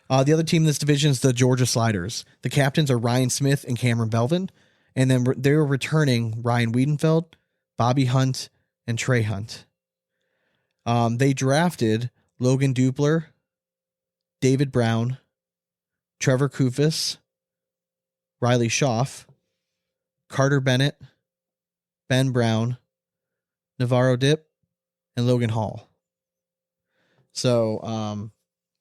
The other team in this division is the Georgia Sliders. The captains are Ryan Smith and Cameron Belvin. And then they're returning Ryan Wiedenfeld, Bobby Hunt, and Trey Hunt. They drafted Logan Dupler, David Brown, Trevor Kufis, Riley Schaff, Carter Bennett, Ben Brown, Navarro Dip, and Logan Hall. So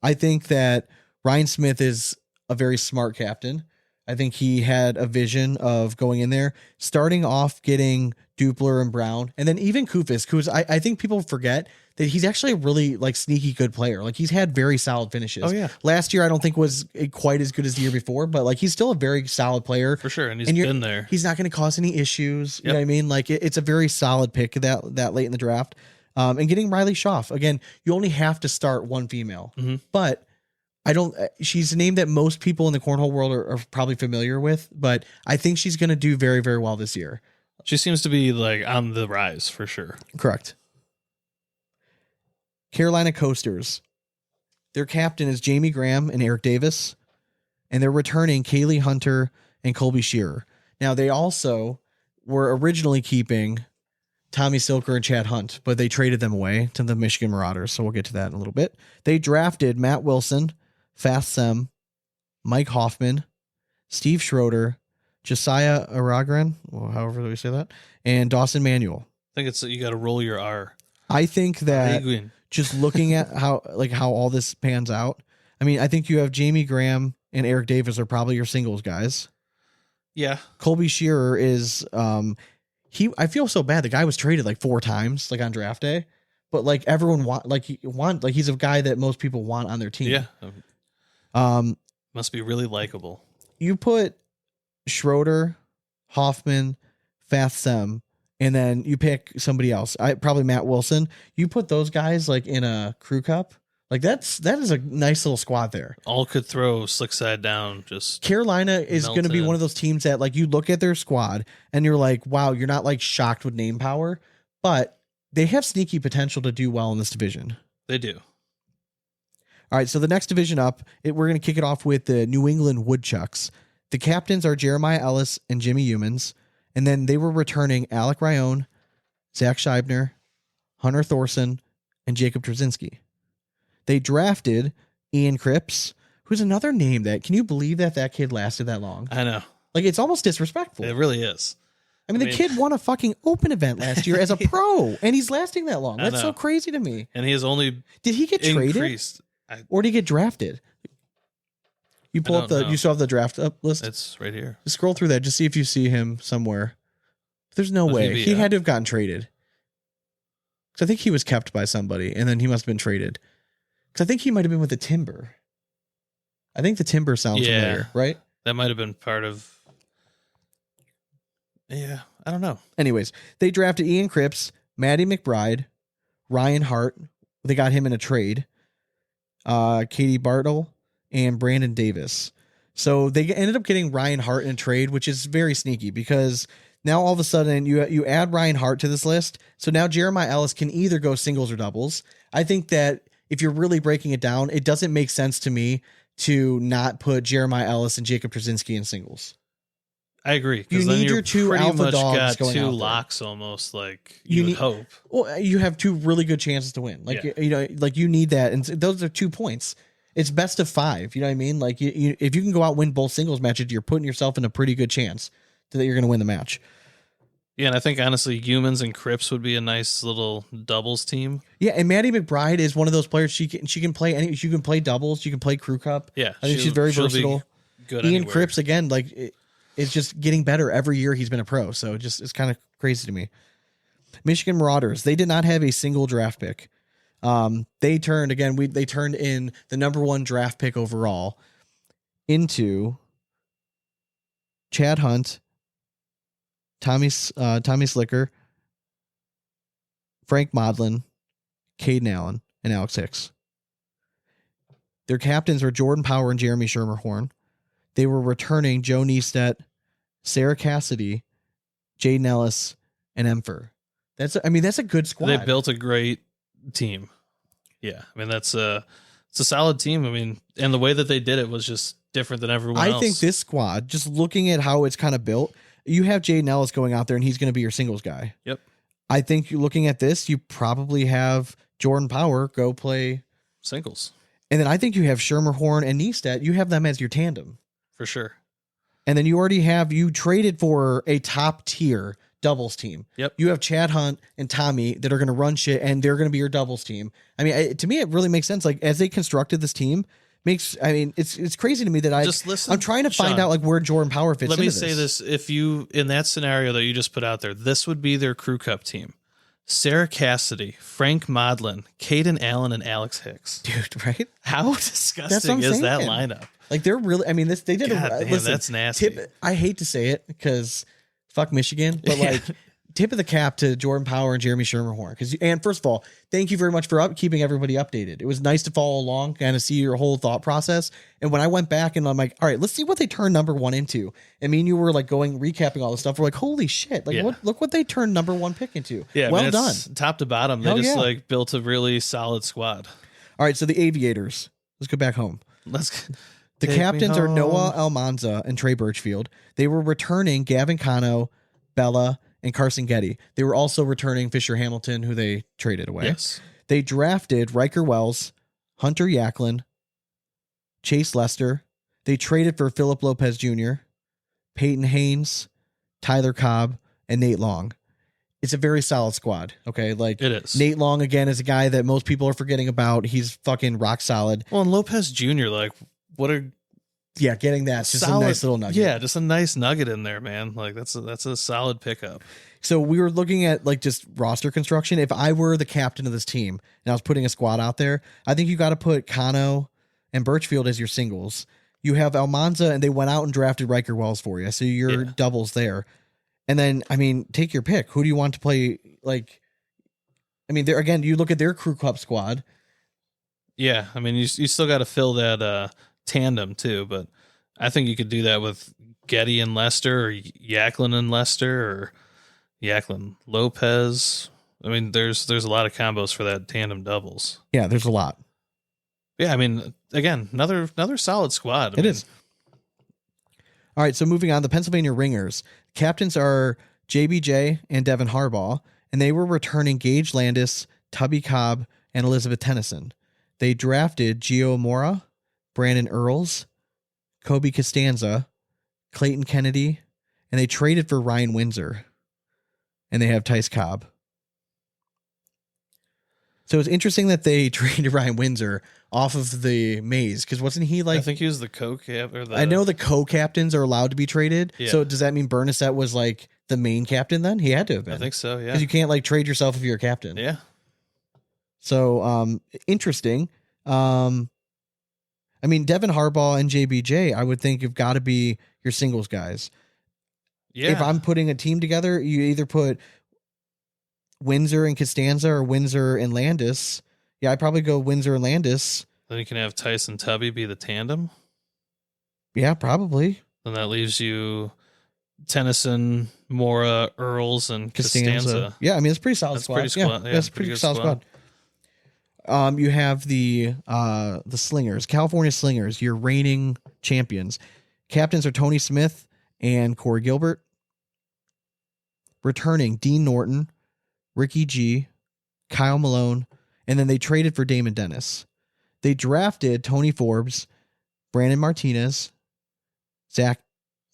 I think that Ryan Smith is a very smart captain. I think he had a vision of going in there, starting off getting Dupler and Brown, and then even Kufis. I think people forget that he's actually a really sneaky good player. Like he's had very solid finishes. Oh yeah. Last year I don't think was quite as good as the year before, but he's still a very solid player For sure. And he's been there. He's not going to cause any issues. You Yep. know what I mean? It's a very solid pick that late in the draft. And getting Riley Schaff again, you only have to start one female, but she's a name that most people in the cornhole world are probably familiar with, but I think she's going to do very, very well this year. She seems to be on the rise for sure. Correct. Carolina Coasters. Their captain is Jamie Graham and Eric Davis, and they're returning Kaylee Hunter and Colby Shearer. Now, they also were originally keeping Tommy Silker and Chad Hunt, but they traded them away to the Michigan Marauders, so we'll get to that in a little bit. They drafted Matt Wilson, Fast Sem, Mike Hoffman, Steve Schroeder, Josiah Aragran, well, however we say that, and Dawson Manuel. I think you got to roll your R. I think that Aragran. just looking at how all this pans out, I mean, I think you have Jamie Graham and Eric Davis are probably your singles guys. Yeah. Colby Shearer is I feel so bad. The guy was traded 4 times on draft day, but everyone he's a guy that most people want on their team. Yeah. Must be really likable. You put Schroeder, Hoffman, Fathsem, and then you pick somebody else. Probably Matt Wilson. You put those guys like in a crew cup. Like that is a nice little squad there. All could throw slick side down. Just Carolina is going to be in. one of those teams that like you look at their squad and you're like, wow, you're not like shocked with name power, but they have sneaky potential to do well in this division. They do. All right, so the next division up, we're going to kick it off with the New England Woodchucks. The captains are Jeremiah Ellis and Jimmy Humans, and then they were returning Alec Ryan, Zach Scheibner, Hunter Thorson, and Jacob Trzynski. They drafted Ian Cripps, who's another name that, can you believe that kid lasted that long? I know. Like, it's almost disrespectful. It really is. I mean, the kid won a fucking open event last year as a pro, and he's lasting that long. That's so crazy to me. And he has only Did he get increased. traded? Or did he get drafted? You pull up you still have the draft up list? It's right here. Just scroll through that. Just see if you see him somewhere. There's no way. He had to have gotten traded. Because I think he was kept by somebody, and then he must have been traded. Because I think he might have been with the Timber. I think the Timber sounds familiar, right? That might have been part of... Yeah, I don't know. Anyways, they drafted Ian Cripps, Maddie McBride, Ryan Hart. They got him in a trade. Katie Bartle, and Brandon Davis. So they ended up getting Ryan Hart in a trade, which is very sneaky because now all of a sudden you add Ryan Hart to this list. So now Jeremiah Ellis can either go singles or doubles. I think that if you're really breaking it down, it doesn't make sense to me to not put Jeremiah Ellis and Jacob Trzynski in singles. I agree. You need your two alpha dogs got going two out there. locks almost, like you would hope. Well, you have two really good chances to win. Like you know, like you need that, and those are 2 points. It's best of 5. You know what I mean? Like if you can go out and win both singles matches, you're putting yourself in a pretty good chance that you're going to win the match. Yeah, and I think honestly, Humans and Cripps would be a nice little doubles team. Yeah, and Maddie McBride is one of those players. She can play she can play doubles. You can play crew cup. Yeah, I think she's very versatile. Good. Ian anywhere. Cripps again, like is just getting better every year he's been a pro. So it's kind of crazy to me. Michigan Marauders, they did not have a single draft pick. They turned in the number 1 draft pick overall into Chad Hunt, Tommy Slicker, Frank Modlin, Caden Allen, and Alex Hicks. Their captains were Jordan Power and Jeremy Schermerhorn. They were returning Joe Niestedt, Sarah Cassidy, Jaden Ellis, and Empher. That's a good squad. They built a great team. Yeah, I mean it's a solid team. I mean, and the way that they did it was just different than everyone else. I think this squad, just looking at how it's kind of built, you have Jaden Ellis going out there and he's going to be your singles guy. Yep. I think you're looking at this, you probably have Jordan Power go play singles. And then I think you have Schermerhorn and Niestedt. You have them as your tandem. For sure. And then you traded for a top tier doubles team. Yep. You have Chad Hunt and Tommy that are going to run shit and they're going to be your doubles team. I mean, to me, it really makes sense. Like as they constructed this team, it's crazy to me that I'm trying to find out like where Jordan Power fits. Let me say this. If you, in that scenario that you just put out there, this would be their crew cup team. Sarah Cassidy, Frank Modlin, Caden Allen, and Alex Hicks. Dude, right? How disgusting is that lineup? Like they're really, I mean, they did listen, that's nasty. I hate to say it because fuck Michigan, but like tip of the cap to Jordan Power and Jeremy Schermerhorn. And first of all, thank you very much for keeping everybody updated. It was nice to follow along, kind of see your whole thought process. And when I went back and I'm like, all right, let's see what they turned number 1 into. And me and you were like recapping all this stuff. We're like, holy shit. Like look what they turned number 1 pick into. Yeah. Well done. Top to bottom. They just built a really solid squad. All right. So the Aviators, let's go back home. The captains are Noah Almanza and Trey Birchfield. They were returning Gavin Cano, Bella, and Carson Getty. They were also returning Fisher Hamilton, who they traded away. Yes. They drafted Riker Wells, Hunter Yacklin, Chase Lester. They traded for Philip Lopez Jr., Peyton Haynes, Tyler Cobb, and Nate Long. It's a very solid squad. Okay. Like it is. Nate Long, again, is a guy that most people are forgetting about. He's fucking rock solid. Well, and Lopez Jr., like, what a getting that just a nice little nugget. Yeah, just a nice nugget in there, man. Like that's a solid pickup. So we were looking at like just roster construction. If I were the captain of this team and I was putting a squad out there, I think you got to put Cano and Birchfield as your singles. you have Almanza, and they went out and drafted Riker Wells for you. So your doubles there. And then, I mean, take your pick. Who do you want to play? Like, I mean, there again, you look at their Crew Cup squad. Yeah, I mean, you still got to fill that tandem too, but I think you could do that with Getty and Lester, or Yaklin and Lester, or Yaklin Lopez. I mean, there's a lot of combos for that tandem doubles. Yeah, there's a lot. Yeah, I mean, again, another solid squad. It is. All right, so moving on, the Pennsylvania Ringers. Captains are JBJ and Devin Harbaugh, and they were returning Gage Landis, Tubby Cobb, and Elizabeth Tennyson. They drafted Gio Mora, Brandon Earls, Kobe Costanza, Clayton Kennedy, and they traded for Ryan Windsor. And they have Tice Cobb. So it's interesting that they traded Ryan Windsor off of the maze, because wasn't he like... I think he was the co-cap. I know the co-captains are allowed to be traded. Yeah. So does that mean Bernasette was like the main captain then? He had to have been. I think so, yeah. Because you can't like trade yourself if you're a captain. Yeah. So interesting. I mean, Devin Harbaugh and JBJ, I would think have got to be your singles guys. Yeah. If I'm putting a team together, you either put Windsor and Costanza or Windsor and Landis. Yeah, I'd probably go Windsor and Landis. Then you can have Tyson Tubby be the tandem. Yeah, probably. Then that leaves you Tennyson, Mora, Earls, and Costanza. Yeah, I mean, it's a pretty solid squad. Pretty squad. Yeah, that's a pretty solid squad. You have the Slingers, California Slingers, your reigning champions. Captains are Tony Smith and Corey Gilbert. Returning Dean Norton, Ricky G, Kyle Malone, and then they traded for Damon Dennis. They drafted Tony Forbes, Brandon Martinez, Zach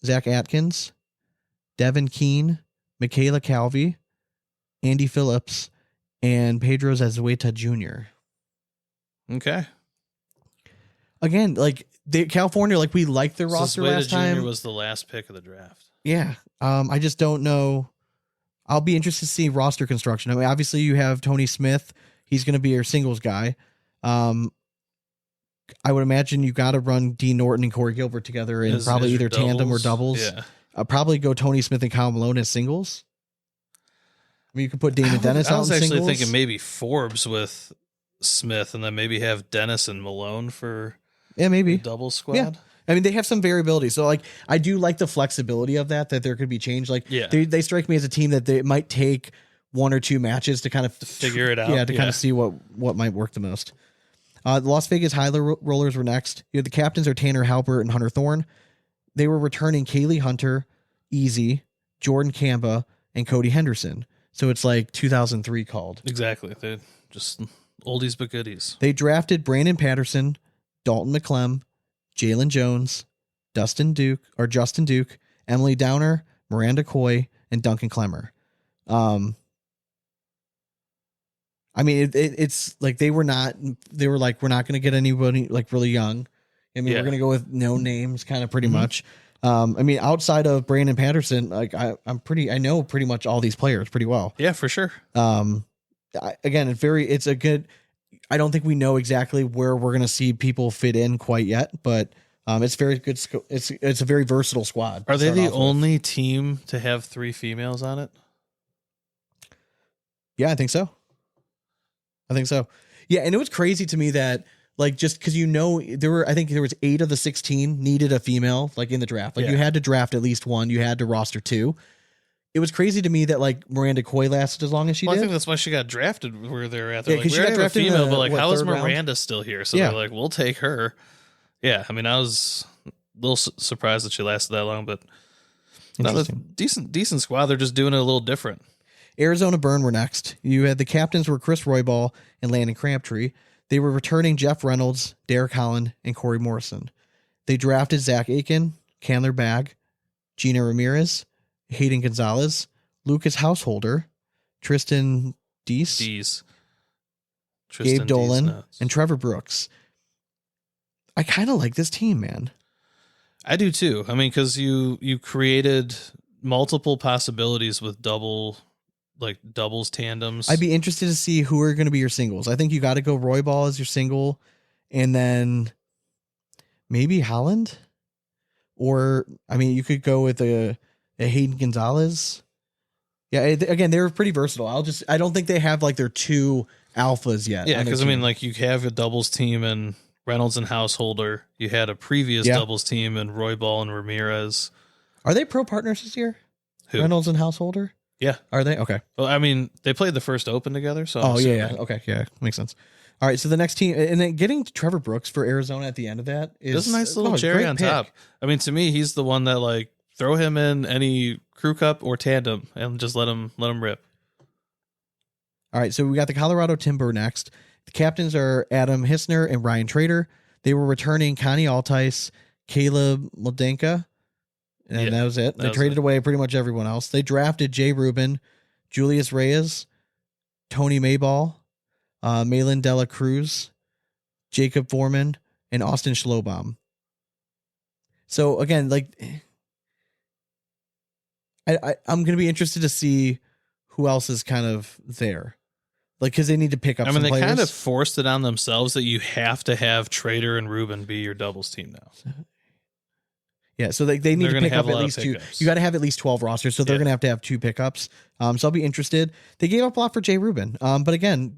Atkins, Devin Keene, Michaela Calvi, Andy Phillips, and Pedro Zazueta Jr. Okay. Again, like California, like we liked their roster last time. Jr. was the last pick of the draft. Yeah. I just don't know. I'll be interested to see roster construction. I mean, obviously you have Tony Smith. He's going to be your singles guy. I would imagine you got to run Dean Norton and Corey Gilbert together in probably either tandem or doubles. Yeah. I'll probably go Tony Smith and Kyle Malone as singles. I mean, you could put Damon Dennis out in singles. I was actually thinking maybe Forbes with Smith, and then maybe have Dennis and Malone for maybe double squad. Yeah. I mean, they have some variability. So, like, I do like the flexibility of that there could be change. Like, they strike me as a team that they might take one or two matches to kind of figure it out. Yeah, to kind of see what might work the most. The Las Vegas High Rollers were next. You had the captains are Tanner Halbert and Hunter Thorne. They were returning Kaylee Hunter, Easy, Jordan Kamba, and Cody Henderson. So it's like 2003 called. Exactly. They're just oldies but goodies. They drafted Brandon Patterson, Dalton McClem, Jalen Jones, Justin Duke, Emily Downer, Miranda Coy, and Duncan Clemmer. I mean, it's like they were like, we're not going to get anybody like really young. I mean, we're going to go with no names kind of pretty much. I mean, outside of Brandon Patterson, like I know pretty much all these players pretty well. Yeah, for sure. Again, it's a good, I don't think we know exactly where we're going to see people fit in quite yet, but it's very good. It's a very versatile squad. Are they the only team to have 3 females on it? Yeah, I think so. Yeah. And it was crazy to me that like, just cause I think there was 8 of the 16 needed a female, like in the draft, like you had to draft at least one, you had to roster 2. It was crazy to me that like Miranda Coy lasted as long as she did. I think that's why she got drafted where they're at. They're yeah, like, she got drafted female, but like, how is third Miranda round? still here? So they're like, we'll take her. Yeah. I mean, I was a little surprised that she lasted that long, but decent squad. They're just doing it a little different. Arizona Burn were next. You had the captains were Chris Roybal and Landon Crabtree. They were returning Jeff Reynolds, Derek Holland, and Corey Morrison. They drafted Zach Aiken, Candler Bagg, Gina Ramirez, Hayden Gonzalez, Lucas Householder, Tristan Deese, Gabe Dolan, and Trevor Brooks. I kind of like this team, man. I do too. I mean, because you created multiple possibilities with doubles tandems. I'd be interested to see who are going to be your singles. I think you got to go Roybal as your single, and then maybe Holland. or I mean, you could go with a Hayden Gonzalez. Yeah, again, they're pretty versatile. I don't think they have like their two alphas yet. Yeah, on their because I mean, team. like you have a doubles team in Reynolds and Householder. You had a previous Yeah. doubles team in Roy Ball and Ramirez. Are they pro partners this year? Who? Reynolds and Householder? Yeah. Are they? Okay. Well, I mean, they played the first Open together, so I'm Oh, yeah, assuming. yeah. Okay, yeah, makes sense. All right, so the next team, and then getting Trevor Brooks for Arizona at the end of that is There's a nice little cherry great on pick. top. I mean, to me, he's the one that like throw him in any crew cup or tandem and just let him rip. All right, so we got the Colorado Timber next. The captains are Adam Hissner and Ryan Trader. They were returning Connie Altice, Caleb Moldenka, and Yeah, that was it. They was traded it. away pretty much everyone else. They drafted Jay Rubin, Julius Reyes, Tony Mayball, Malin Dela Cruz, Jacob Foreman, and Austin Schlobaum. So again, like I'm going to be interested to see who else is kind of there. Like, because they need to pick up I mean, some they players. kind of forced it on themselves that you have to have Trader and Ruben be your doubles team now. Yeah, so they need They're to gonna pick have up a at lot of least two. pickups. You got to have at least 12 rosters, so they're Yeah. going to have 2 pickups. So I'll be interested. They gave up a lot for Jay Rubin. But again,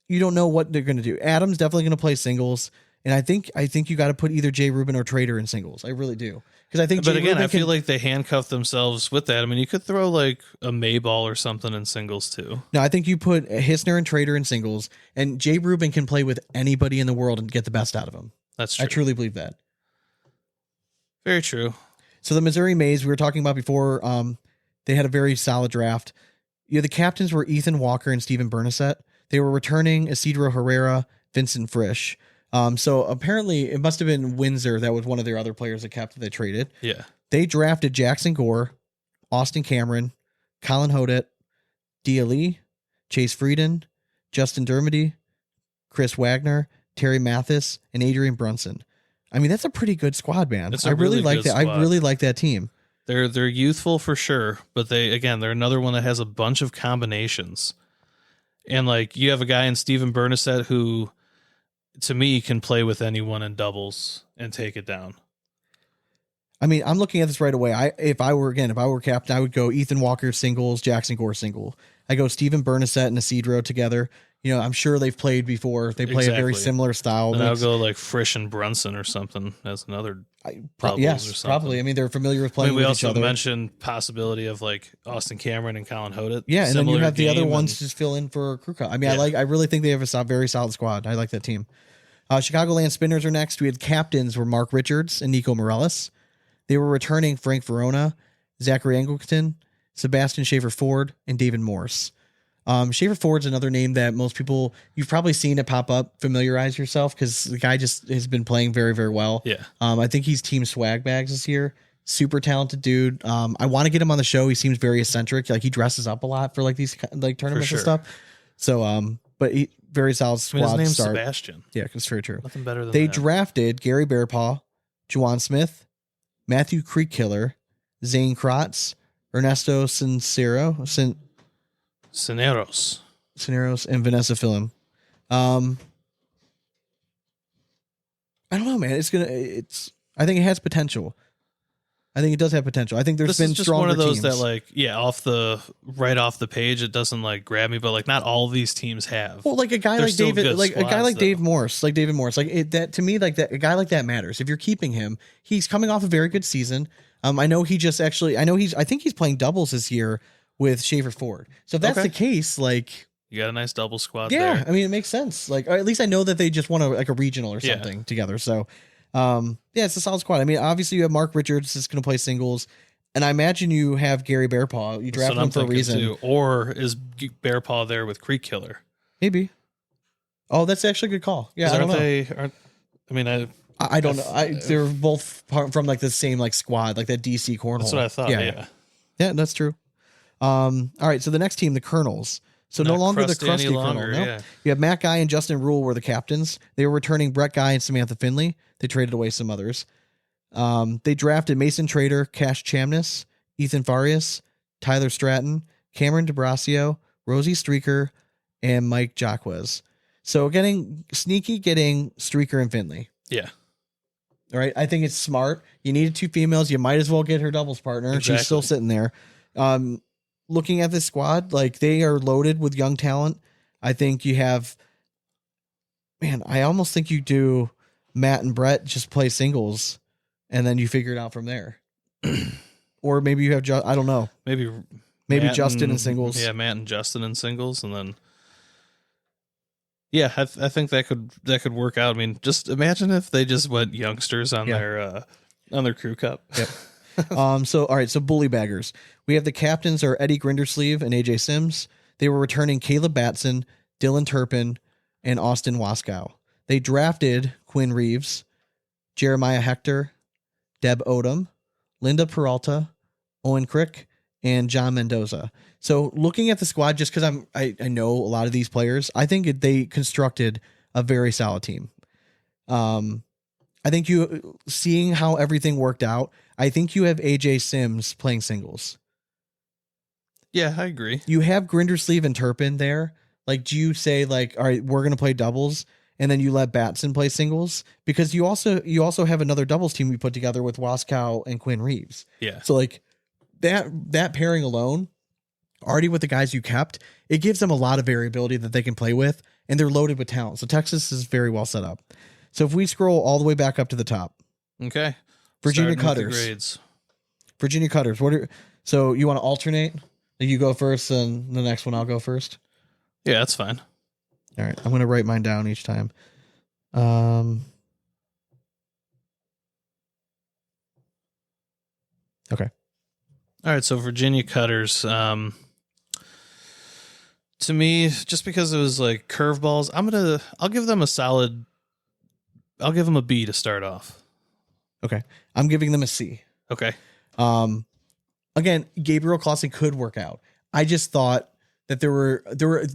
you don't know what they're going to do. Adam's definitely going to play singles, and I think you got to put either Jay Rubin or Trader in singles. I really do. Because I think But Jay again, Rubin I feel can, like they handcuffed themselves with that. I mean, you could throw like a Mayball or something in singles too. No, I think you put Hissner and Trader in singles, and Jay Rubin can play with anybody in the world and get the best out of him. That's true. I truly believe that. Very true. So the Missouri Mays we were talking about before, they had a very solid draft. The captains were Ethan Walker and Steven Bernasette. They were returning Isidro Herrera, Vincent Frisch. So apparently it must have been Windsor that was one of their other players that they traded. Yeah. They drafted Jackson Gore, Austin Cameron, Colin Hodet, Dia Lee, Chase Frieden, Justin Dermody, Chris Wagner, Terry Mathis, and Adrian Brunson. I mean, that's a pretty good squad, man. It's a I really really like good that. I squad. really like that team. They're youthful for sure, but they're another one that has a bunch of combinations. And like you have a guy in Steven Bernasette who to me can play with anyone in doubles and take it down. I mean, I'm looking at this right away. If I were captain, I would go Ethan Walker singles, Jackson Gore single. I go Steven Bernasette and Isidro together. I'm sure they've played before. They play a very Exactly. similar style. And I'll go like Frisch and Brunson or something as another doubles or yes, something. probably. I mean, they're familiar with I playing mean, we with each also other. mentioned possibility of like Austin Cameron and Colin Hodet. Yeah, and then you Similar have the other game ones and- just fill in for crew cut. I mean, Yeah. I really think they have a very solid squad. I like that team. Chicagoland Spinners are next. We had captains were Mark Richards and Nico Morellis. They were returning Frank Verona, Zachary Angleton, Sebastian Schaefer-Ford, and David Morse. Schaefer-Ford's another name that most people, you've probably seen it pop up, familiarize yourself, because the guy just has been playing very, very well. Yeah. I think he's team swag bags this year. Super talented dude. I want to get him on the show. He seems very eccentric. Like he dresses up a lot for like these like tournaments sure. and stuff. So, but he very solid I mean, squad his name's start. Sebastian. Yeah, it's very true. Nothing better than They that. drafted Gary Bearpaw, Juwan Smith, Matthew Creekkiller, Zane Krotz, Ernesto Cineros, Cineros. and Vanessa Phillim. I don't know, man. I think it has potential. I think it does have potential. I think there's This been is just stronger one of those teams. that like, right off the page, it doesn't like grab me, but like not all these teams have. Well, like a guy They're like still David, good like a guy squads, like though. David Morse, that to me, like that a guy like that matters. If you're keeping him, he's coming off a very good season. I know I think he's playing doubles this year with Schaefer-Ford. So if that's Okay. the case, like, You got a nice double squad yeah, there. I mean, it makes sense. Like, or at least I know that they just won a regional or Yeah. something together. So, yeah, it's a solid squad. I mean, obviously you have Mark Richards that's going to play singles, and I imagine you have Gary Bearpaw. You That's drafted what I'm him for a thinking, reason. too. Or is Bearpaw there with Creek Killer? Maybe. Oh, that's actually a good call. Yeah, I don't know. I don't know. They're both from like the same like squad, like that DC cornhole. That's what I thought. Yeah. Yeah, that's true. All right, so the next team, the Colonels. So no Not longer the crusty any crusty longer, Colonel. No. yeah. You have Matt Guy and Justin Rule were the captains. They were returning Brett Guy and Samantha Finley. They traded away some others. They drafted Mason Trader, Cash Chamness, Ethan Farias, Tyler Stratton, Cameron DeBrasio, Rosie Streaker, and Mike Jacquez. So getting Streaker and Finley. Yeah. All right. I think it's smart. You needed 2 females. You might as well get her doubles partner. Exactly. She's still sitting there. Looking at this squad, like they are loaded with young talent. I think you have, man, I almost think you do Matt and Brett just play singles and then you figure it out from there. Or maybe you have, I don't know. Maybe Matt Justin in singles. Yeah, Matt and Justin in singles, and then yeah, I think that could work out. I mean, just imagine if they just went youngsters on their crew cup. Yep. So all right, so bully baggers. We have the captains are Eddie Grindersleeve and AJ Sims. They were returning Caleb Batson, Dylan Turpin, and Austin Waskow. They drafted Quinn Reeves, Jeremiah Hector, Deb Odom, Linda Peralta, Owen Crick, and John Mendoza. So looking at the squad, just because I know a lot of these players, I think they constructed a very solid team. I think you seeing how everything worked out, I think you have AJ Sims playing singles. Yeah, I agree. You have Grindersleeve and Turpin there. Like, do you say like, all right, we're going to play doubles, and then you let Batson play singles? Because you also have another doubles team we put together with Waskow and Quinn Reeves. Yeah. So like that pairing alone, already with the guys you kept, it gives them a lot of variability that they can play with, and they're loaded with talent. So Texas is very well set up. So if we scroll all the way back up to the top, okay, Virginia Starting with the Cutters. grades. Virginia Cutters. So you want to alternate? You go first, and the next one I'll go first. Yeah, that's fine. All right, I'm going to write mine down each time. Okay. All right, so Virginia Cutters. To me, just because it was like curveballs, I'll give them I'll give them a B to start off. Okay. I'm giving them a C. Okay. Again, Gabriel Clausen could work out. I just thought that they were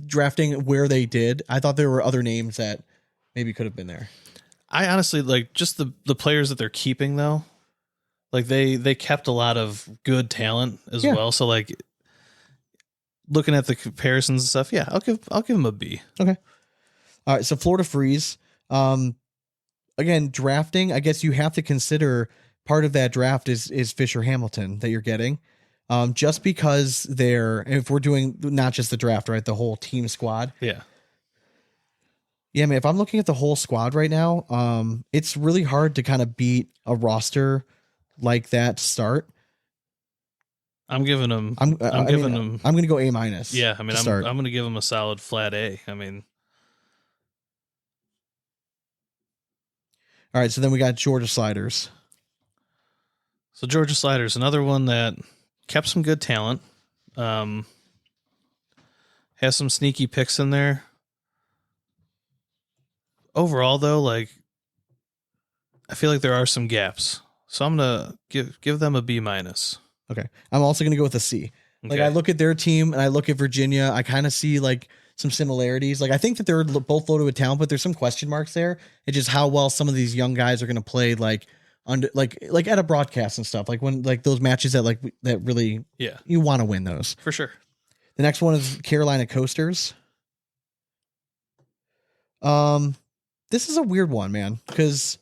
drafting where they did. I thought there were other names that maybe could have been there. I honestly like just the players that they're keeping though. Like they kept a lot of good talent as well. So like looking at the comparisons and stuff, yeah, I'll give them a B. Okay. All right. So Florida Freeze. Again, drafting, I guess you have to consider part of that draft is Fisher Hamilton that you're getting. Just because if we're doing not just the draft, right? The whole team squad. Yeah. Yeah, man, if I'm looking at the whole squad right now, it's really hard to kind of beat a roster like that to start. I'm giving them. I'm giving them. I'm going to go A minus. Yeah, I mean, I'm going to give them a solid flat A. I mean, all right. So then we got Georgia Sliders. So Georgia Sliders, another one that kept some good talent. Has some sneaky picks in there. Overall, though, like I feel like there are some gaps, so I'm gonna give them a B minus. Okay, I'm also gonna go with a C. Like Okay. I look at their team and I look at Virginia, I kind of see like some similarities. Like I think that they're both loaded with talent, but there's some question marks there. It's just how well some of these young guys are gonna play, like under like at a broadcast and stuff. Like when like those matches that really you want to win those For sure. The next one is Carolina Coasters. This is a weird one, man, because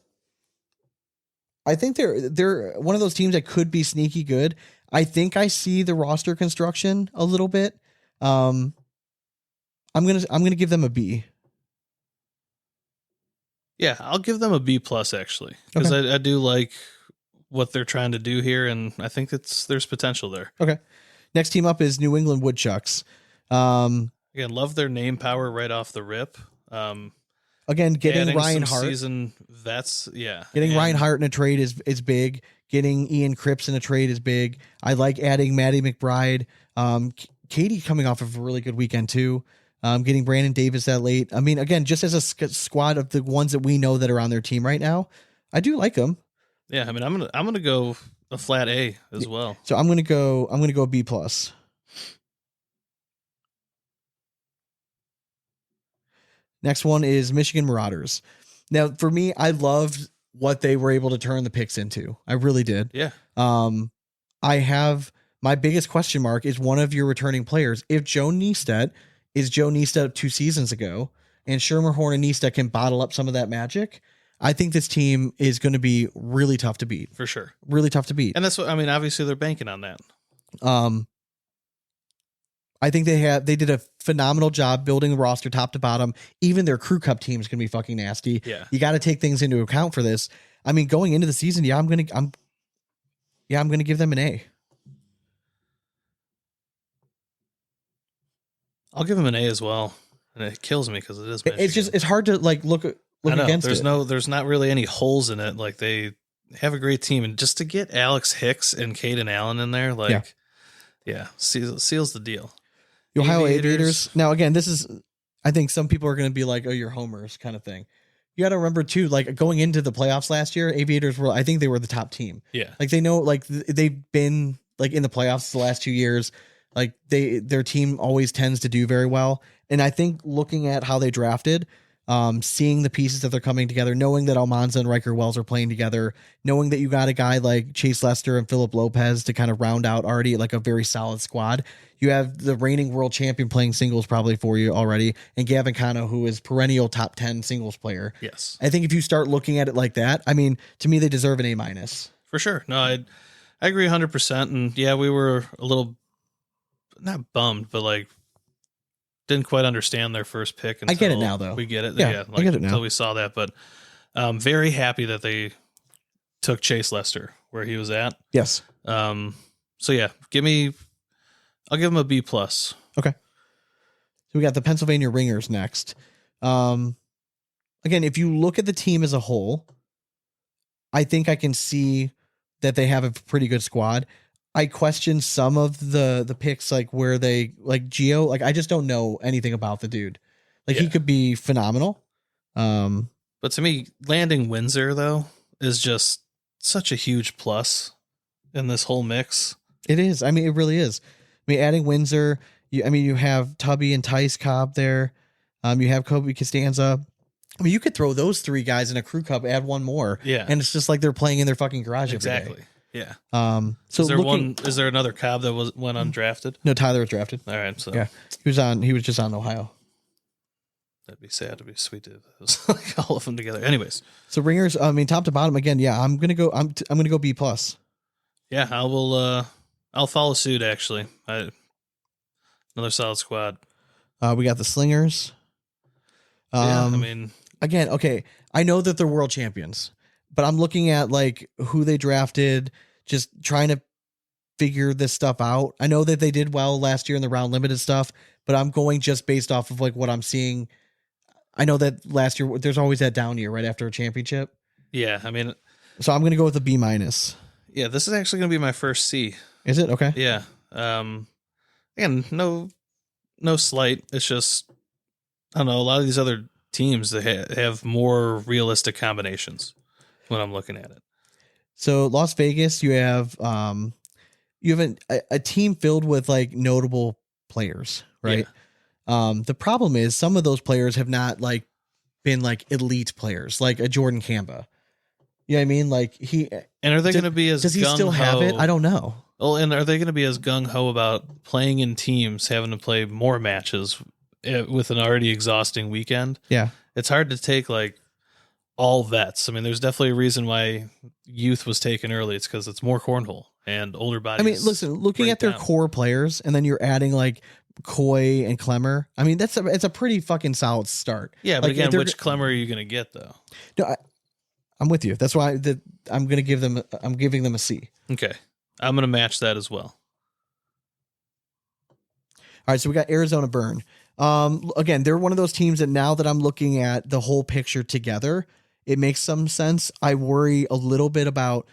I think they're one of those teams that could be sneaky good. I think I see the roster construction a little bit. I'm gonna give them a B. Yeah, I'll give them a B plus actually, because I do like what they're trying to do here, and I think there's potential there. Okay. Next team up is New England Woodchucks. Again, love their name power right off the rip. Again, getting Ryan some Hart. Season vets, yeah. Getting Ryan Hart in a trade is big. Getting Ian Cripps in a trade is big. I like adding Maddie McBride. Katie coming off of a really good weekend too. Getting Brandon Davis that late. I mean, again, just as a squad of the ones that we know that are on their team right now, I do like them. Yeah, I mean, I'm gonna go a flat A as well. So I'm gonna go B plus. Next one is Michigan Marauders. Now, for me, I loved what they were able to turn the picks into. I really did. Yeah. I have my biggest question mark is one of your returning players. If Joe Niestedt is Joe Niestedt 2 seasons ago, and Shermer Horn and Niestedt can bottle up some of that magic, I think this team is going to be really tough to beat. For sure. Really tough to beat. And that's what, I mean, obviously they're banking on that. I think they did a phenomenal job building the roster top to bottom. Even their crew cup team is going to be fucking nasty. Yeah. You got to take things into account for this. I mean, going into the season, I'm going to give them an A. I'll give them an A as well. And it kills me because it is Michigan. It's hard to like look against there's not really any holes in it. Like they have a great team, and just to get Alex Hicks and Caden Allen in there, like, seals the deal. The Ohio Aviators. Now, again, I think some people are going to be like, oh, you're homers kind of thing. You got to remember too, like going into the playoffs last year, Aviators I think they were the top team. Yeah. Like they know, like they've been like in the playoffs the last 2 years. Like their team always tends to do very well. And I think looking at how they drafted, seeing the pieces that they're coming together, knowing that Almanza and Riker Wells are playing together, knowing that you got a guy like Chase Lester and Philip Lopez to kind of round out already like a very solid squad. You have the reigning world champion playing singles probably for you already, and Gavin Cano, who is perennial top 10 singles player. Yes. I think if you start looking at it like that, I mean, to me, they deserve an A-. For sure. No, I agree 100%. And yeah, we were a little, not bummed, but like, didn't quite understand their first pick. I get it now, though. We get it. Yeah, I get it now. Until we saw that. But very happy that they took Chase Lester where he was at. Yes. So yeah, I'll give him a B+. Okay. So we got the Pennsylvania Ringers next. Again, if you look at the team as a whole, I think I can see that they have a pretty good squad. I question some of the picks, like where they like Gio. Like I just don't know anything about the dude. Like he could be phenomenal. But to me, landing Windsor though is just such a huge plus in this whole mix. It is. I mean, it really is. I mean, adding Windsor. You have Tubby and Tice Cobb there. You have Kobe Costanza. I mean, you could throw those three guys in a crew cup, add one more, and it's just like they're playing in their fucking garage exactly. every day. Yeah. So is there another Cobb that went undrafted? No, Tyler was drafted. All right. So yeah, he was just on Ohio. That'd be sad. It'd be sweet to like all of them together. Anyways, so Ringers. I mean, top to bottom again. Yeah, I'm gonna go B+. Yeah, I will. I'll follow suit. Actually, another solid squad. We got the Slingers. I mean, again, okay. I know that they're world champions, but I'm looking at like who they drafted, just trying to figure this stuff out. I know that they did well last year in the round limited stuff, but I'm going just based off of like what I'm seeing. I know that last year there's always that down year right after a championship. Yeah, I mean, so I'm going to go with a B-. Yeah, this is actually going to be my first C. Is it? Okay. Yeah. Again, no slight. It's just, I don't know, a lot of these other teams that have more realistic combinations when I'm looking at it. So Las Vegas, you have a team filled with like notable players, right? Yeah. The problem is some of those players have not like been like elite players, like a Jordan Kamba. You know what I mean? Like and are they going to be as does he still have it? I don't know. Well, and are they going to be as gung-ho about playing in teams, having to play more matches with an already exhausting weekend? Yeah. It's hard to take like all vets. I mean, there's definitely a reason why youth was taken early. It's because it's more cornhole and older bodies. I mean, listen, looking at their core players and then you're adding like Coy and Clemmer. I mean, it's a pretty fucking solid start. Yeah, but like, again, which Clemmer are you going to get though? No, I'm with you. That's why I'm giving them a C. Okay. I'm going to match that as well. All right, so we got Arizona Burn. Again, they're one of those teams that now that I'm looking at the whole picture together, it makes some sense. I worry a little bit about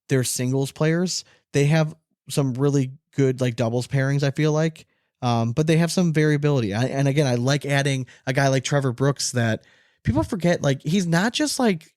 their singles players. They have some really good like doubles pairings, I feel like. But they have some variability. And again, I like adding a guy like Trevor Brooks that people forget, like he's not just like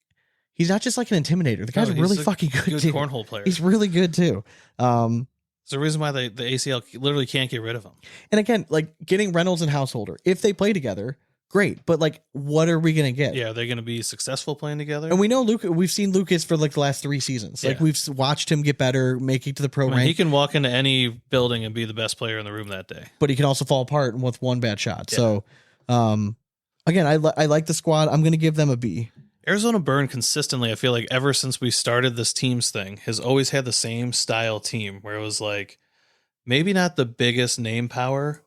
an intimidator. The guy's really fucking good too. Cornhole player. He's really good too. There's a reason why the ACL literally can't get rid of him. And again, like getting Reynolds and Householder, if they play together, great. But like, what are we going to get? Yeah, are they going to be successful playing together? And we know we've seen Lucas for like the last 3 seasons. Like we've watched him get better, make it to the pro rank. He can walk into any building and be the best player in the room that day. But he can also fall apart with one bad shot. Yeah. So, again, I like the squad. I'm going to give them a B. Arizona Burn consistently, I feel like ever since we started this teams thing, has always had the same style team where it was like maybe not the biggest name power,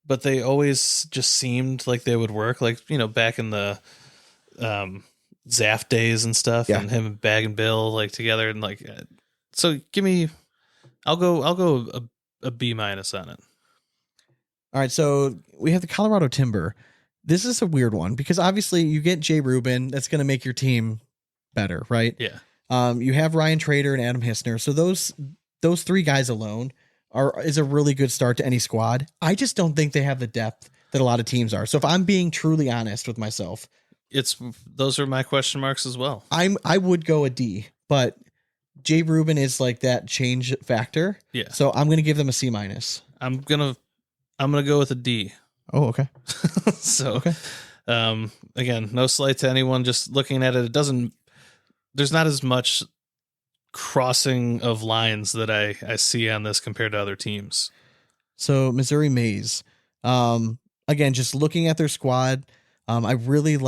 but they always just seemed like they would work. Like, back in the Zaft days and stuff, Yeah. and him and Bag and Bill like together, and like, so I'll go a B- on it. All right, so we have the Colorado Timber. This is a weird one because obviously you get Jay Rubin. That's going to make your team better, right? Yeah. You have Ryan Trader and Adam Hissner. So those three guys alone is a really good start to any squad. I just don't think they have the depth that a lot of teams are. So if I'm being truly honest with myself, those are my question marks as well. I would go a D, but Jay Rubin is like that change factor. Yeah. So I'm going to give them a C-. I'm gonna go with a D. Oh, okay. So, Okay. Again, no slight to anyone. Just looking at it, there's not as much crossing of lines that I see on this compared to other teams. So Missouri Maze, again, just looking at their squad, I really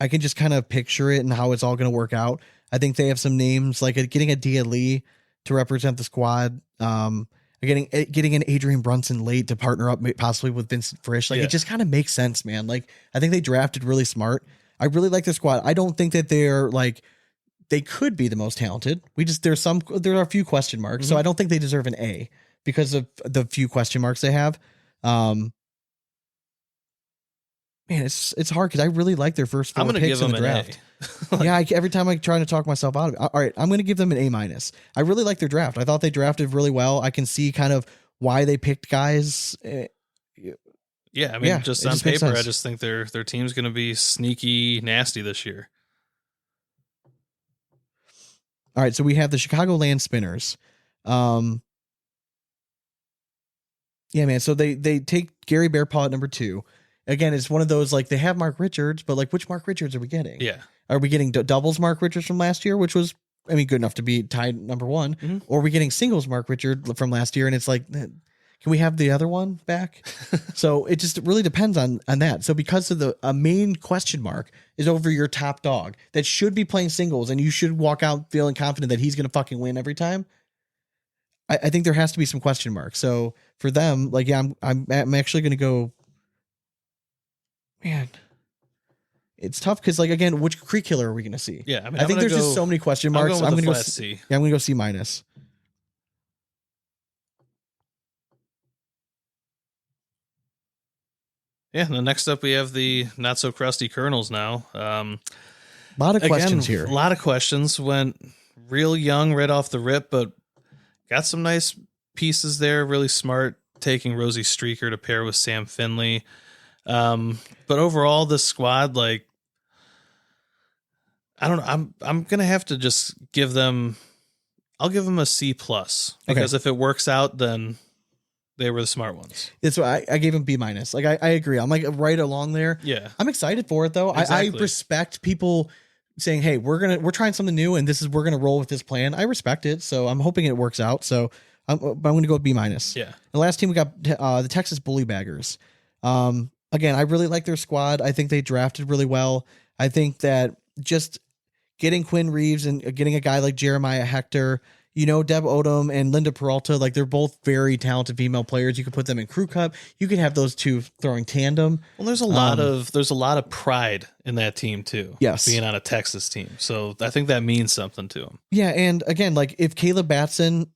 I can just kind of picture it and how it's all going to work out. I think they have some names like getting a Dia Lee to represent the squad. Getting an Adrian Brunson late to partner up possibly with Vincent Frisch. Like, Yeah. It just kind of makes sense, man. Like, I think they drafted really smart. I really like their squad. I don't think that they're like, they could be the most talented. There are a few question marks. So I don't think they deserve an A because of the few question marks they have. Man, it's hard because I really like their first 4 I'm going to picks give in them the an draft. A. Yeah, every time I try to talk myself out of it. All right, I'm going to give them an A-. I really like their draft. I thought they drafted really well. I can see kind of why they picked guys. Yeah, I mean, just it on just makes paper, I sense. just think their team's going to be sneaky nasty this year. All right, so we have the Chicagoland Spinners. Yeah, man. So they take Gary Bearpaw at number 2. Again, it's one of those like they have Mark Richards, but like which Mark Richards are we getting? Yeah. Are we getting doubles Mark Richards from last year, which was, I mean, good enough to be tied number 1? Mhm. Or are we getting singles Mark Richard from last year? And it's like, can we have the other one back? So it just really depends on that. So because of a main question mark is over your top dog that should be playing singles and you should walk out feeling confident that he's going to fucking win every time. I think there has to be some question marks. So for them, like, yeah, I'm actually going to go, man, it's tough. Cause like, again, which Creek Killer are we going to see? Yeah. I mean, I think there's just so many question marks. I'm going to go C. C. Yeah, I'm going to go C-. Yeah. And then next up, we have the not so crusty Colonels now. A lot of questions here. A lot of questions. Went real young right off the rip, but got some nice pieces there. Really smart taking Rosie Streaker to pair with Sam Finley. But overall, this squad, like, I don't know. I'm gonna have to just give them. I'll give them a C+ because if it works out, then they were the smart ones. That's why I gave him B-. Like I agree. I'm like right along there. Yeah. I'm excited for it though. Exactly. I respect people saying, "Hey, we're trying something new, and we're gonna roll with this plan." I respect it, so I'm hoping it works out. So I'm gonna go B-. Yeah. The last team we got the Texas Bully Baggers. Again, I really like their squad. I think they drafted really well. I think that just getting Quinn Reeves and getting a guy like Jeremiah Hector, Deb Odom and Linda Peralta, like they're both very talented female players. You could put them in Crew Cup. You could have those two throwing tandem. Well, there's a lot of pride in that team too. Yes. Being on a Texas team. So I think that means something to them. Yeah. And again, like if Caleb Batson